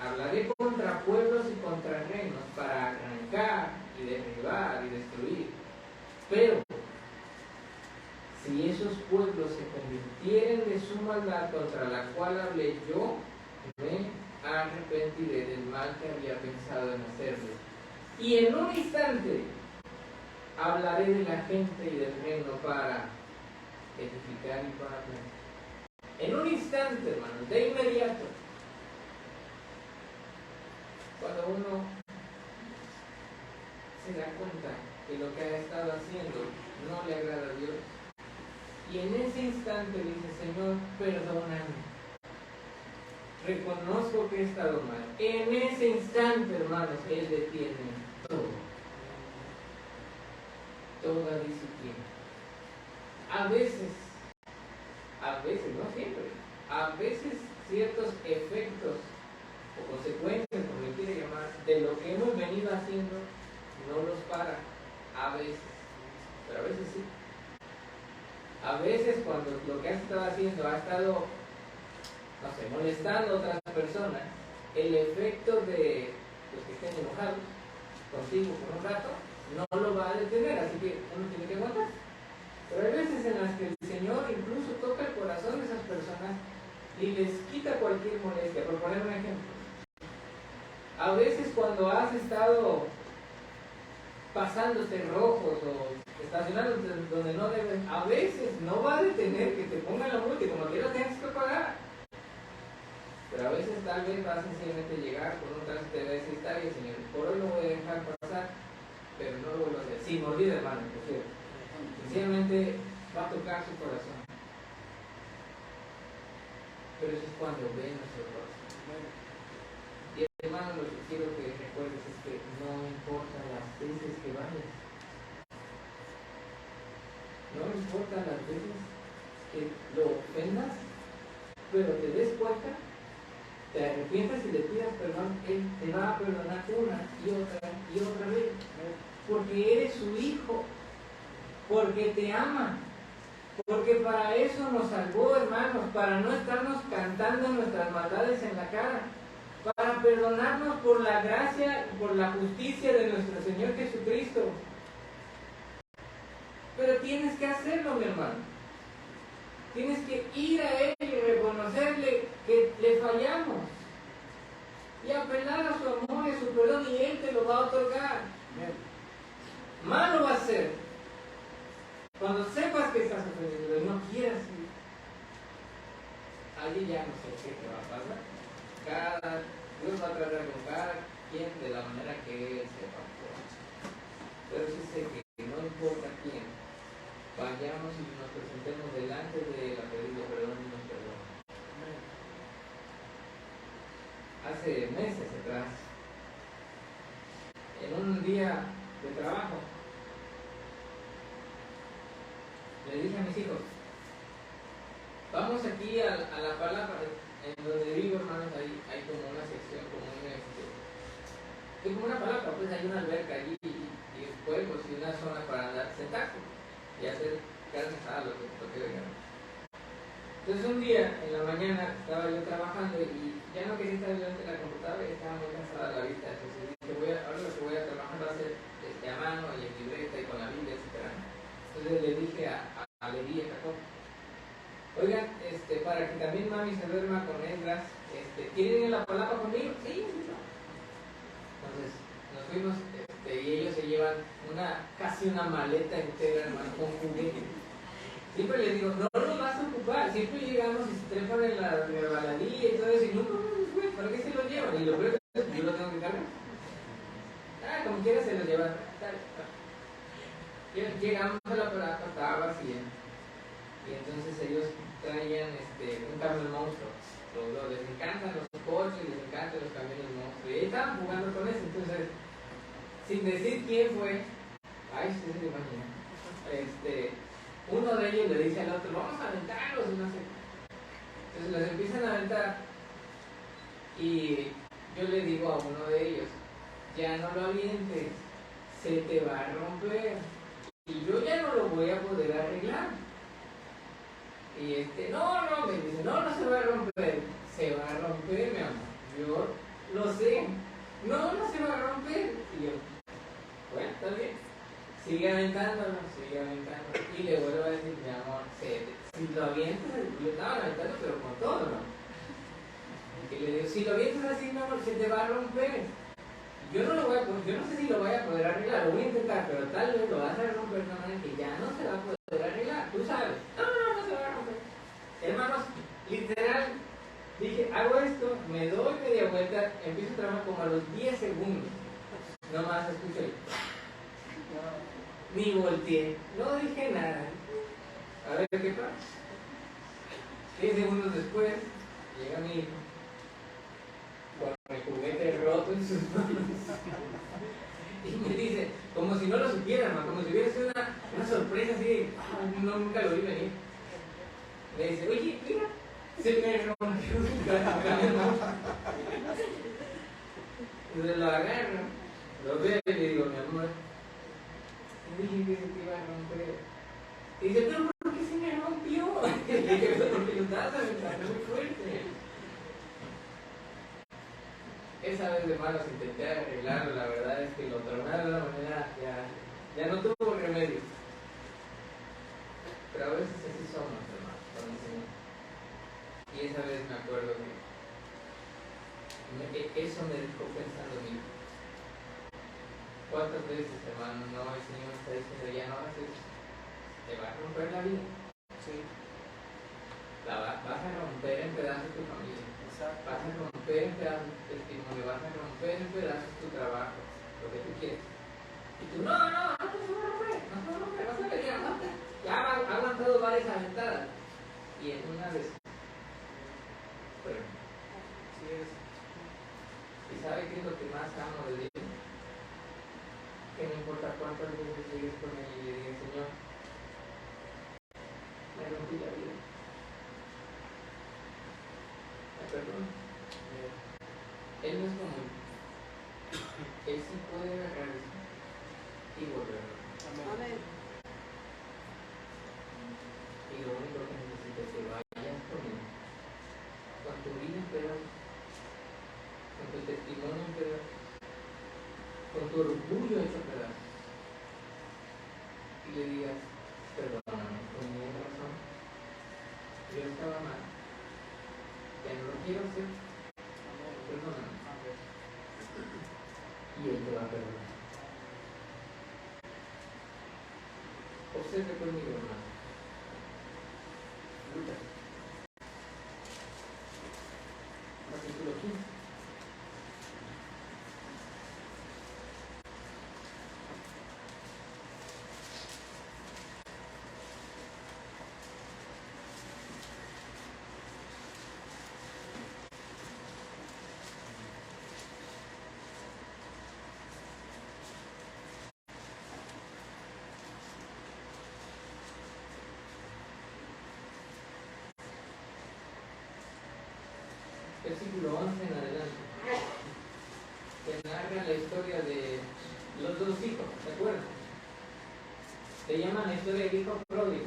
hablaré contra pueblos y contra reinos para arrancar y derribar y destruir. Pero si esos pueblos se convirtieren de su maldad contra la cual hablé, yo me arrepentiré del mal que había pensado en hacerles. Y en un instante hablaré de la gente y del reino para edificar y para plantar. En un instante, hermanos, de inmediato. Cuando uno se da cuenta que lo que ha estado haciendo no le agrada a Dios, y en ese instante dice, Señor, perdóname. Reconozco que he estado mal. En ese instante, hermanos, Él detiene todo. Toda disciplina. A veces, no siempre, a veces ciertos efectos o consecuencias, como le quiere llamar, de lo que hemos venido haciendo, no los para. A veces, pero a veces sí. A veces cuando lo que has estado haciendo ha estado, no sé, molestando a otras personas, el efecto de los que estén enojados contigo por un rato no lo va a detener, así que uno tiene que aguantar. Pero hay veces en las que el Señor incluso toca el corazón de esas personas y les quita cualquier molestia. Por poner un ejemplo, a veces cuando has estado pasándote rojos o estacionando donde no debes, a veces no va a detener que te pongan la multa y como quiera tienes que pagar. Pero a veces tal vez vas sencillamente llegar con un tránsito y decir, está bien, Señor, por hoy lo voy a dejar pasar, pero no lo vuelvo a hacer. Sí, me olvida, hermano, por cierto. Sencillamente va a tocar su corazón. Pero eso es cuando ve nuestro corazón. Y hermano, lo que quiero que recuerdes es que no importa las veces que vayas. No importa las veces que lo ofendas, pero te des cuenta, te arrepientas y le pidas perdón, Él te va a perdonar una y otra vez. Porque eres su hijo, porque te ama, porque para eso nos salvó, hermanos, para no estarnos cantando nuestras maldades en la cara, para perdonarnos por la gracia y por la justicia de nuestro Señor Jesucristo. Pero tienes que hacerlo, mi hermano. Tienes que ir a Él y reconocerle que le fallamos y apelar a su amor y a su perdón, y Él te lo va a otorgar. Malo va a ser cuando sepas que estás ofendiendo y no quieras ir. Allí ya no sé qué te va a pasar. Dios va a tratar con cada quien de la manera que Él sepa. Pero sí sé que no importa quién, vayamos y nos presentemos delante de Él a pedirle perdón y nos perdone. hace meses atrás, en un día de trabajo, le dije a mis hijos, vamos aquí a la palapa, en donde vivo, hermanos, hay como una sección, como una palapa, pues hay una alberca allí y juegos y una zona para andar sentado y hacer carne asada, lo que venga. Entonces un día, en la mañana, estaba yo trabajando y ya no quería estar delante de la computadora y estaba muy cansada la vista. Entonces dije, ahora lo que voy a trabajar va a ser a mano y en libreta y con la Biblia, etc. Entonces le dije a Levi y a Jacob, oigan, para que también mami se duerma con Esdras, ¿quieren ir a la palapa conmigo? Sí. Entonces nos fuimos y ellos se llevan casi una maleta entera, hermano, con juguetes. Siempre les digo, no nos vas a ocupar, siempre llegamos y se trepan en la baladilla y todo eso, y no, ¿para qué se lo llevan? Y lo peor es que yo lo tengo que cargar. Como quiera se lo llevan. Llegamos a la palapa, estaba vacía, y entonces ellos traían un camión monstruo. Los dos les encantan los coches, les encantan los camiones monstruos, y ahí estaban jugando con eso. Entonces, sin decir quién fue, usted se lo imagina, uno de ellos le dice al otro, vamos a aventarlos, no sé. Entonces los empiezan a aventar y yo le digo a uno de ellos, ya no lo avientes, se te va a romper y yo ya no lo voy a poder arreglar. Y no, me dice, no se va a romper, se va a romper, mi amor, yo lo sé, no se va a romper. Y yo, bueno, está bien. Sigue aventándolo, y le vuelvo a decir, mi amor, si lo avientas, lo estaban aventando pero con todo, ¿no? Y le digo, si lo avientas así, mi amor, se te va a romper. Yo no sé si lo voy a poder arreglar, lo voy a intentar, pero tal vez lo vas a romper de una manera que ya no se va a poder arreglar, tú sabes. No se va a romper. Hermanos, literal, dije, hago esto, me doy media vuelta, empiezo a trabajar como a los 10 segundos. Nomás escucho ahí. Ni volteé, no dije nada. A ver qué pasa. 10 segundos después, llega mi hijo con el juguete roto en sus manos y me dice, como si no lo supiera, como si hubiera sido una sorpresa así, nunca lo vi venir. Me dice, oye, mira, se me rompió el camión. Entonces lo agarro, lo veo y le digo, mi amor, dije que se te iba a romper. Y dice, pero ¿por qué se me rompió? Le dije, porque lo estabas aventando muy fuerte. Esa vez de manos intenté arreglarlo, la verdad es que lo tronaron de una manera, ya no tuvo remedio. Pero a veces así somos, hermano, con el Señor. Y esa vez me acuerdo que eso me dejó pensando en mí. ¿Cuántas veces, hermano, el Señor está diciendo, ya no hagas eso? Te va a romper la vida. Sí. Vas a romper en pedazos tu familia. Exacto. Vas a romper en pedazos tu testimonio. Vas a romper en pedazos tu trabajo. Lo que tú quieres. Y tú, no se va a romper. Vas a ver, ya ha aguantado varias aventadas. Y en una vez. Bueno, así es. ¿Y sabe qué es lo que más amo de Dios? Que no importa cuántas veces llegues con él y le digas, Señor, me rompí la vida, me perdono. Él no es como él sí puede agarrar eso y volverlo. Amén. Y lo único que necesita es que vayas con él, con tu vida en pedazos, con tu testimonio en pedazos, con tu orgullo hecho pedazos, y le digas, perdóname, tenía razón, yo estaba mal, ya no lo quiero hacer, perdóname. Y él te va a perdonar. Observe conmigo, hermano. Lucas, capítulo 15. versículo 11 en adelante, que narra la historia de los dos hijos, ¿se acuerdan? Se llama la historia del hijo pródigo.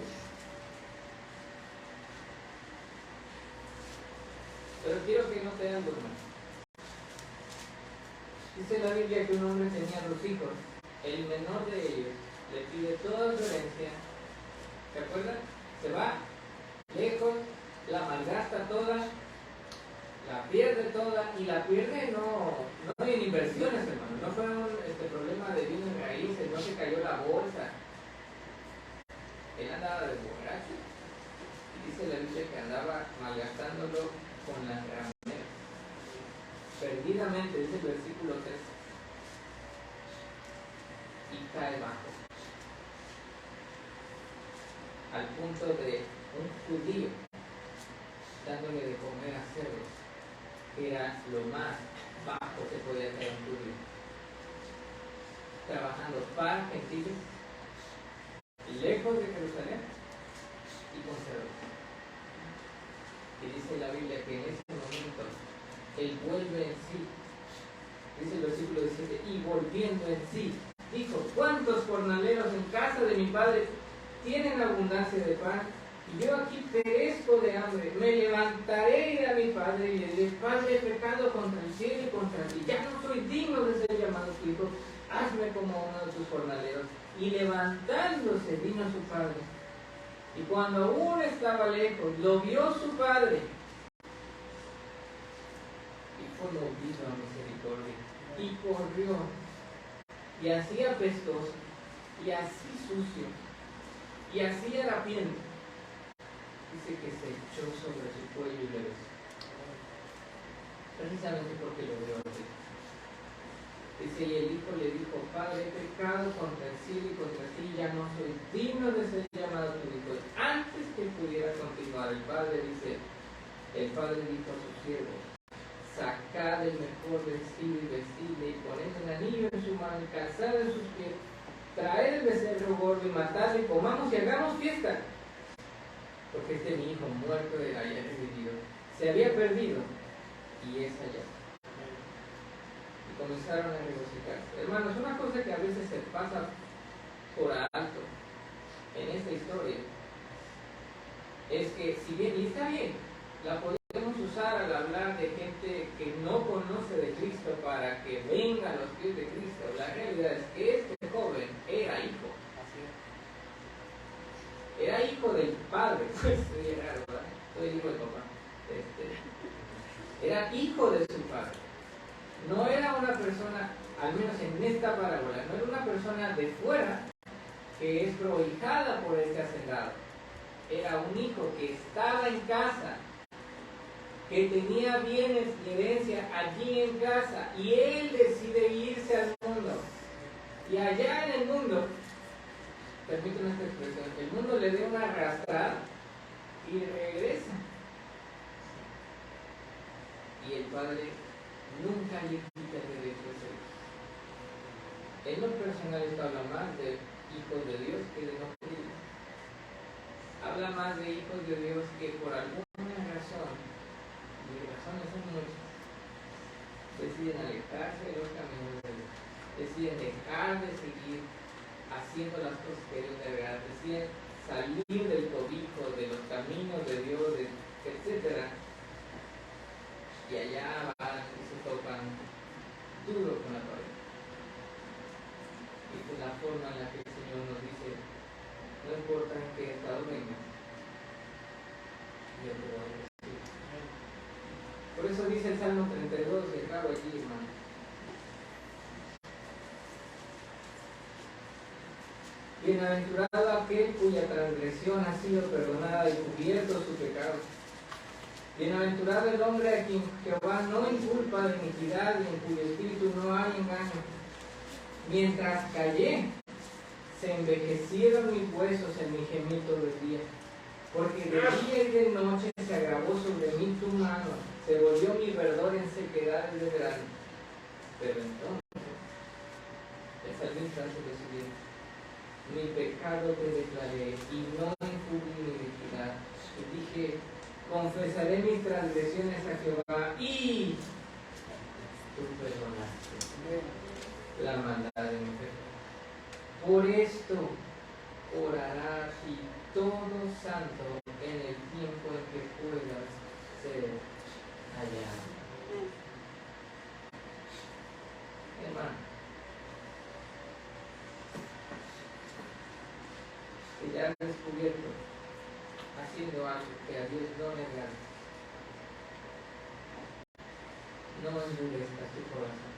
Pero quiero que no te hagan dormir. Dice la Biblia que un hombre tenía dos hijos. El menor de ellos le pide toda su herencia. ¿Se acuerdan? Se va lejos, la malgasta toda, la pierde toda, y la pierde no en inversiones, hermano. No fue un problema de bienes raíces, no se cayó la bolsa. Él andaba de borracho. Y dice la Biblia que andaba malgastándolo con las rameras. Perdidamente, dice el versículo 3. Y cae bajo. Al punto de un judío dándole de comer a cerdos, que era lo más bajo que podía hacer un judío. Trabajando para gentiles, lejos de Jerusalén y con cerdos. Y dice la Biblia que en ese momento él vuelve en sí. Dice el versículo 17, y volviendo en sí, dijo: ¿cuántos jornaleros en casa de mi padre tienen abundancia de pan? Y yo aquí perezco de hambre. Me levantaré y iré a mi padre y le diré: Padre, he pecado contra el cielo y contra ti. Ya no soy digno de ser llamado tu hijo. Hazme como uno de tus jornaleros. Y levantándose vino su padre. Y cuando aún estaba lejos, lo vio su padre. Y fue movido a misericordia. Y corrió. Y así apestoso. Y así sucio. Y así harapiento. Dice que se echó sobre su cuello y le besó. Precisamente porque lo vio así. Dice, y el hijo le dijo: Padre, he pecado contra el cielo y contra ti, ya no soy digno de ser llamado tu hijo. Antes que pudiera continuar, el padre dijo a sus siervos: sacad el mejor vestido y vestidle, y poned un anillo en su mano y calzado en sus pies, traed el becerro gordo y matadlo, y comamos y hagamos fiesta. Porque este mi hijo muerto era ya revivido, se había perdido y es allá. Y comenzaron a regocijarse. Hermanos, una cosa que a veces se pasa por alto en esta historia es que, si bien, y está bien, la podemos usar al hablar de gente que no conoce de Cristo para que venga a los pies de Cristo, la realidad es que este joven era hijo. Era hijo del padre, pues soy raro, ¿verdad? Soy hijo del papá. Era hijo de su padre. No era una persona, al menos en esta parábola, no era una persona de fuera que es prohijada por este hacendado. Era un hijo que estaba en casa, que tenía bienes y herencia allí en casa, y él decide irse al mundo. Y allá en el mundo, permíteme esta expresión, el mundo le dio una arrastrada y regresa. Y el padre nunca le quita el derecho a ser. En lo personal esto habla más de hijos de Dios que de no queridos. Habla más de hijos de Dios que por alguna razón, y razones son muchas, deciden alejarse de los caminos de Dios, deciden dejar de seguir haciendo las cosas que Dios le agrada, deciden salir del cobijo, de los caminos de Dios, etc. Y allá van y se topan duro con la pared. Esta es la forma en la que el Señor nos dice: no importa en qué estado venga, yo te voy a decir. Por eso dice el Salmo 32, y acabo aquí, hermano. Bienaventurado aquel cuya transgresión ha sido perdonada y cubierto su pecado. Bienaventurado el hombre a quien Jehová no inculpa de iniquidad y en cuyo espíritu no hay engaño. Mientras callé, se envejecieron mis huesos en mi gemido del día. Porque de día y de noche se agravó sobre mí tu mano, se volvió mi verdor en sequedades de verano. Pero entonces, el salmista hace lo siguiente: mi pecado te declaré y no encubrí mi iniquidad. Y dije: confesaré mis transgresiones a Jehová y tú perdonaste la maldad de mi pecado. Por esto orarás y todo santo en el tiempo en que puedas ser hallado. Hermano, que ya has descubierto haciendo algo que a Dios no le agrada, no endurezcas tu corazón.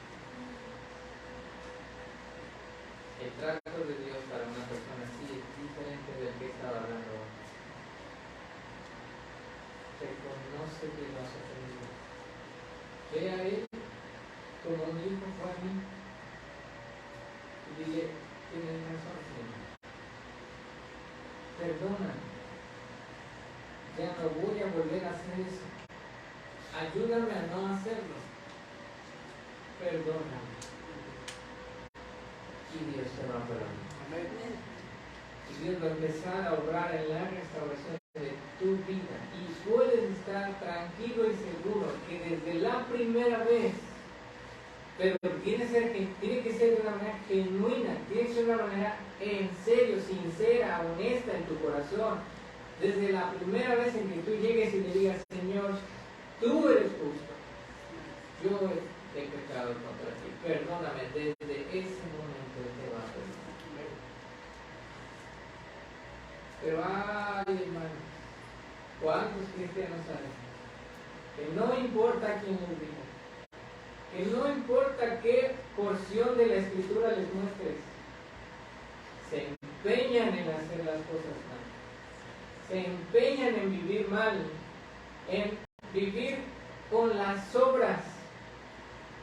El trato de Dios para una persona así es diferente del que estaba hablando. Reconoce que lo has ofendido. Ve a Él como un hijo fue a mí y dile: tienes razón, Señor. Perdóname. Ya no voy a volver a hacer eso. Ayúdame a no hacerlo. Perdóname. Y Dios te va a perdonar. Y Dios va a empezar a obrar en la restauración de tu vida. Y puedes estar tranquilo y seguro que desde la primera vez, pero tiene que ser de una manera genuina, tiene que ser de una manera en serio, sincera, honesta en tu corazón. Desde la primera vez en que tú llegues y le digas: Señor, tú eres justo, yo he pecado contra ti, perdóname. Desde ese momento Él te va a perdonar. Pero ay, hermano, ¿cuántos cristianos saben que no importa quién les diga, que no importa qué porción de la Escritura les muestres, se empeñan en hacer las cosas mal, se empeñan en vivir mal, en vivir con las obras,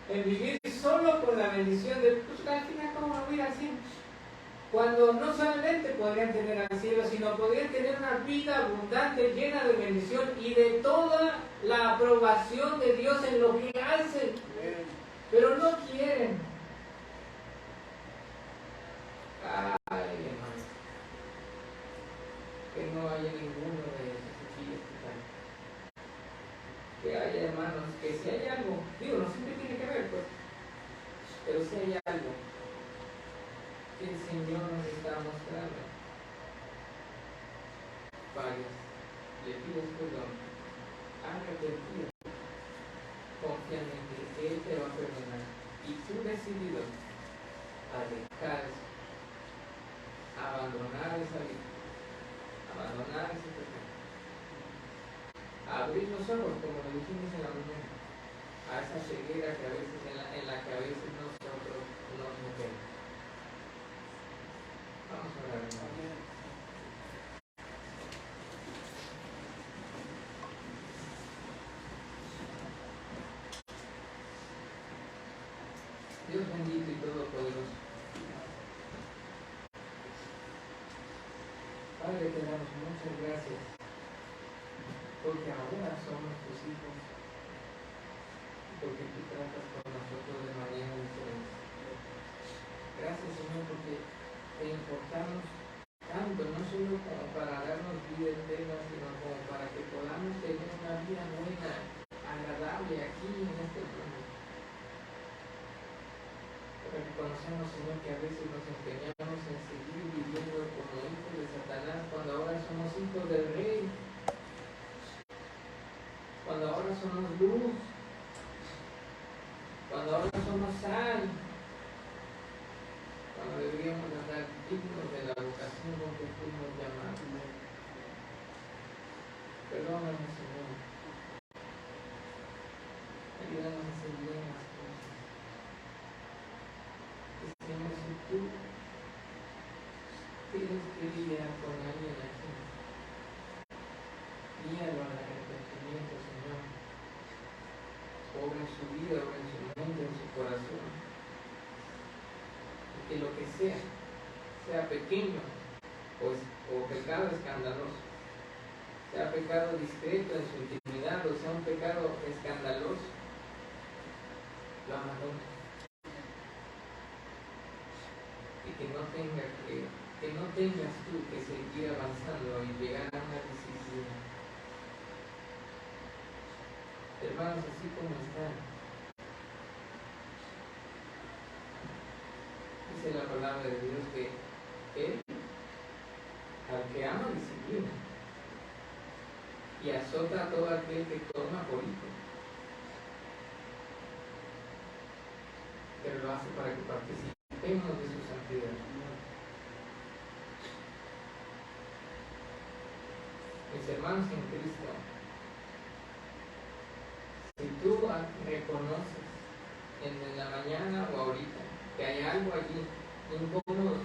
en vivir solo con la bendición de, pues al final cómo me voy a hacer, cuando no solamente podrían tener al cielo, sino podrían tener una vida abundante, llena de bendición y de toda la aprobación de Dios en lo que hacen, pero no quieren. Ay, hermano, que no haya ninguno de esos aquí escuchando. Que haya, hermanos, que si hay algo, digo, no siempre tiene que ver, pues, pero si hay algo que el Señor nos está mostrando, vayas, le pides perdón, arrepentido, confiando en que Él te va a perdonar, y tú decidido a dejar eso, abandonar esa vida, abandonar ese pecado, abrir los ojos, como lo dijimos en la mañana, a esa ceguera que a veces en la que a veces nosotros nos metemos. Vamos a orar, hermano. Dios bendito y todopoderoso, Padre, te damos muchas gracias porque ahora somos tus hijos, porque tú tratas con nosotros de manera diferente. Gracias, Señor, porque te importamos tanto, no solo como para darnos vida eterna, sino como para que podamos tener una vida buena, agradable aquí en este planeta. Pero reconocemos, Señor, que a veces nos empeñamos en seguir viviendo como hijos de Satanás, cuando ahora somos hijos del Rey, cuando ahora somos luz, cuando ahora somos sal, cuando deberíamos estar dignos de la vocación con que fuimos llamados. Perdónanos, Señor. Ayúdanos a hacer bien las cosas. Y Señor, si tú tienes que lidiar con alguien aquí, guíalo al arrepentimiento, Señor. Obra en su vida, obra en su mente, en su corazón. Y que lo que sea pequeño o pecado escandaloso, sea pecado discreto en su intimidad o sea un pecado escandaloso, lo abandone. Y que no tengas tú que seguir avanzando y llegar a una decisión hermanos, así como están. Dice la palabra de Dios que Él, al que ama, disciplina y azota a todo aquel que toma por hijo. Pero lo hace para que participemos de su santidad. Mis hermanos en Cristo, si tú reconoces en la mañana o ahorita que hay algo allí incómodo,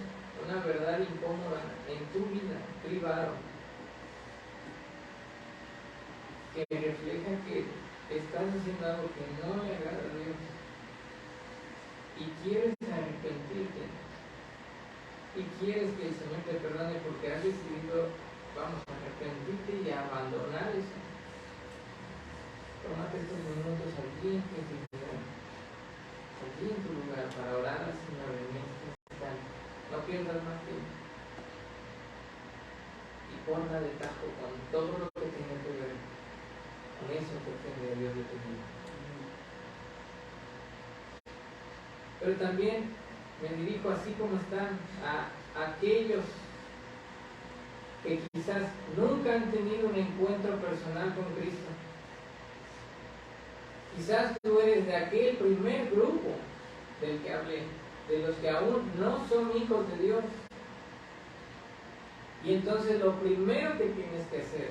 una verdad incómoda en tu vida privada, que refleja que estás haciendo algo que no le agrada a Dios y quieres arrepentirte y quieres que el Señor te perdone porque has decidido, vamos, a arrepentirte y a abandonar eso, tómate estos minutos allí en tu intimidad, allí en tu lugar, para orar al Señor en este instante. No pierdas más tiempo y ponla de tajo con todo lo que tenga que ver con eso que ofende a Dios de tu vida. Pero también me dirijo, así como están, a aquellos que quizás nunca han tenido un encuentro personal con Cristo. Quizás tú eres de aquel primer grupo del que hablé, de los que aún no son hijos de Dios. Y entonces lo primero que tienes que hacer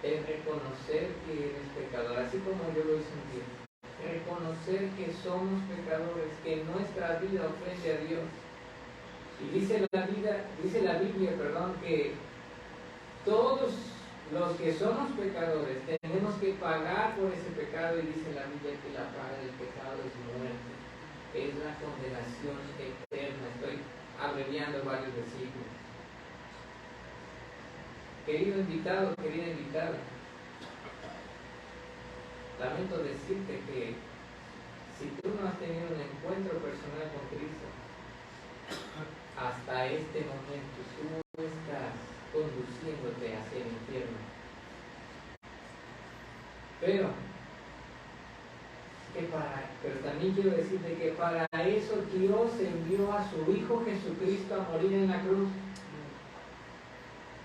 es reconocer que eres pecador, así como yo lo hice un día. Reconocer que somos pecadores, que nuestra vida ofende a Dios. Y dice la Biblia, que todos los que somos pecadores tenemos que pagar por ese pecado, y dice la Biblia que la paga del pecado es muerte, es la condenación eterna. Estoy abreviando varios versículos. Querido invitado, querida invitada, lamento decirte que si tú no has tenido un encuentro personal con Cristo, hasta este momento tú estás conduciéndote hacia el infierno. Pero también quiero decirte que para eso Dios envió a su Hijo Jesucristo a morir en la cruz.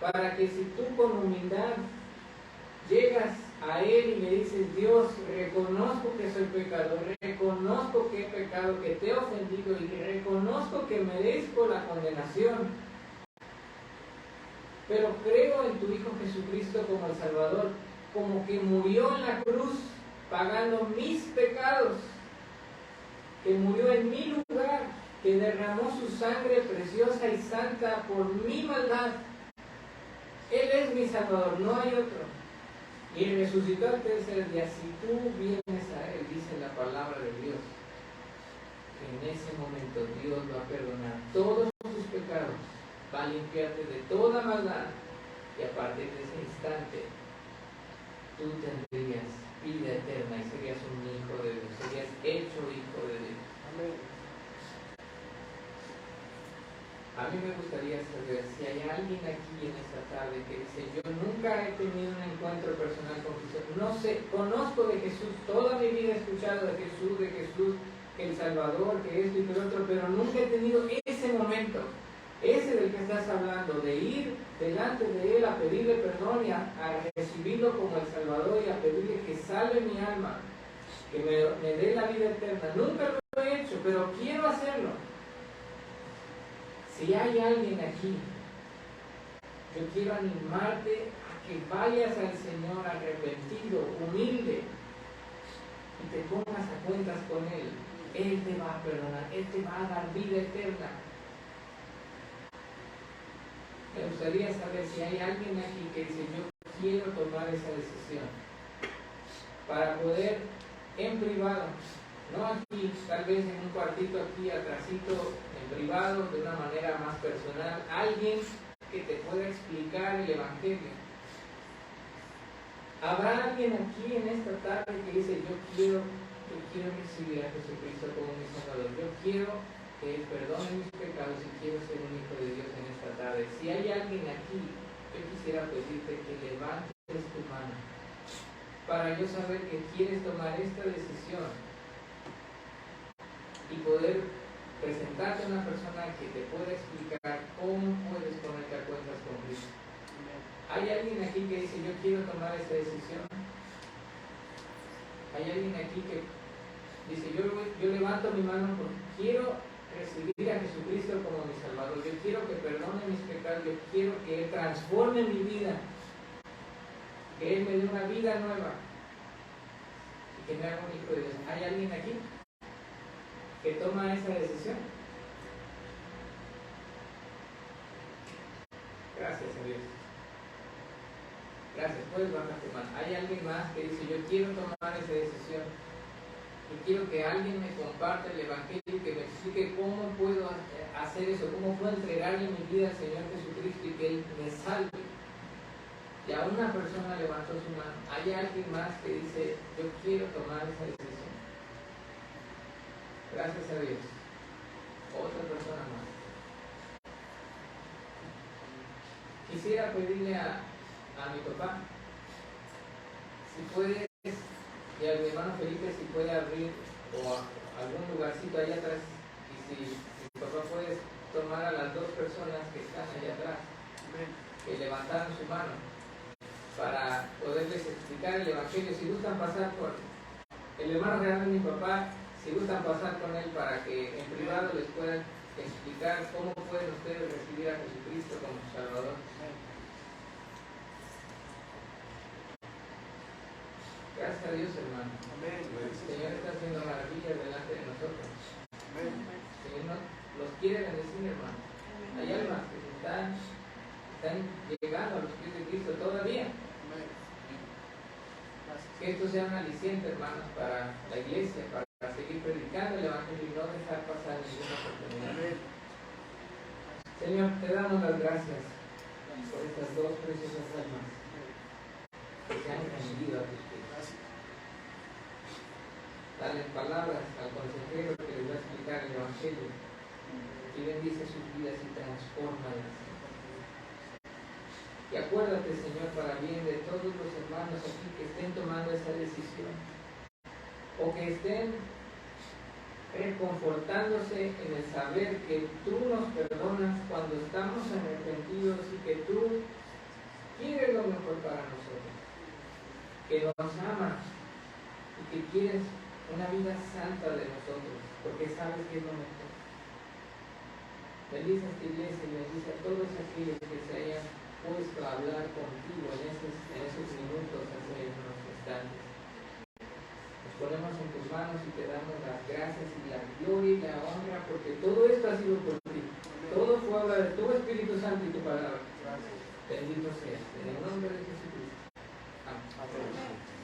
Para que si tú con humildad llegas a Él y le dices: Dios, reconozco que soy pecador, reconozco que he pecado, que te he ofendido y reconozco que merezco la condenación, pero creo en tu Hijo Jesucristo como el Salvador, como que murió en la cruz pagando mis pecados, que murió en mi lugar, que derramó su sangre preciosa y santa por mi maldad. Él es mi Salvador, no hay otro. Y resucitó al tercer día. Si tú vienes a Él, dice la palabra de Dios, que en ese momento Dios va a perdonar todos tus pecados, va a limpiarte de toda maldad, y a partir de ese instante tú tendrías vida eterna y serías un hijo de Dios, serías hecho hijo de Dios. Amén. A mí me gustaría saber si hay alguien aquí en esta tarde que dice: yo nunca he tenido un encuentro personal con Jesús. No sé, conozco de Jesús, toda mi vida he escuchado de Jesús, que el Salvador, que esto y que lo otro, pero nunca he tenido ese momento, ese del que estás hablando, de ir delante de Él a pedirle perdón y a recibirlo como el Salvador y a pedirle que salve mi alma, que me dé la vida eterna. Nunca lo he hecho, pero quiero hacerlo. Si hay alguien aquí, yo quiero animarte a que vayas al Señor arrepentido, humilde, y te pongas a cuentas con Él. Él te va a perdonar, Él te va a dar vida eterna. Me gustaría saber si hay alguien aquí que dice: yo quiero tomar esa decisión, para poder en privado, no aquí, tal vez en un cuartito aquí atrásito, en privado, de una manera más personal, alguien que te pueda explicar el Evangelio. ¿Habrá alguien aquí en esta tarde que dice: yo quiero recibir a Jesucristo como mi Salvador, yo quiero que Él perdone mis pecados y quiero ser un hijo de Dios en esta tarde? Si hay alguien aquí, yo quisiera pedirte que levantes tu mano para yo saber que quieres tomar esta decisión y poder presentarte a una persona que te pueda explicar cómo puedes ponerte a cuentas con Cristo. ¿Hay alguien aquí que dice, yo quiero tomar esta decisión? ¿Hay alguien aquí que dice, yo levanto mi mano porque quiero recibir a Jesucristo como mi Salvador, yo quiero que perdone mis pecados, yo quiero que Él transforme mi vida, que Él me dé una vida nueva y que me haga un hijo de Dios? ¿Hay alguien aquí que toma esa decisión? Gracias a Dios. Gracias, puedes bajar tu mano. ¿Hay alguien más que dice, yo quiero tomar esa decisión? Yo quiero que alguien me comparte el Evangelio y que me explique cómo puedo hacer eso, cómo puedo entregarle mi vida al Señor Jesucristo y que Él me salve. Ya una persona levantó su mano. ¿Hay alguien más que dice, yo quiero tomar esa decisión? Gracias a Dios. Otra persona más. Quisiera pedirle a mi papá, si puedes, y a mi hermano Felipe, si puede abrir o algún lugarcito allá atrás, y si mi papá puede tomar a las dos personas que están allá atrás, que levantaron su mano, para poderles explicar el Evangelio. Si gustan pasar por el hermano real de mi papá, si gustan pasar con él para que en privado les puedan explicar cómo pueden ustedes recibir a Jesucristo como su Salvador. Gracias a Dios, hermano. Amén. El Señor está haciendo maravillas delante de nosotros. Amén. El Señor los quiere bendecir, hermano. Hay almas que están llegando a los pies de Cristo todavía. Que esto sea un aliciente, hermanos, para la iglesia, para seguir predicando el Evangelio y no dejar pasar ninguna oportunidad. Señor, te damos las gracias por estas dos preciosas almas que se han rendido a tus pies. Dale palabras al consejero que les va a explicar el Evangelio y bendice sus vidas y transfórmalas. Y acuérdate, Señor, para bien de todos los hermanos aquí que estén tomando esa decisión o que estén reconfortándose en el saber que tú nos perdonas cuando estamos arrepentidos y que tú quieres lo mejor para nosotros, que nos amas y que quieres una vida santa de nosotros, porque sabes que es lo mejor. Bendice a esta iglesia y bendice a todos aquellos que se hayan puesto a hablar contigo en esos minutos, hace unos instantes. Nos ponemos en tus manos y te damos las gracias y la gloria y la honra, porque todo esto ha sido por ti. Todo fue obra de tu Espíritu Santo y tu palabra. Bendito seas. En el nombre de Jesucristo. Amén.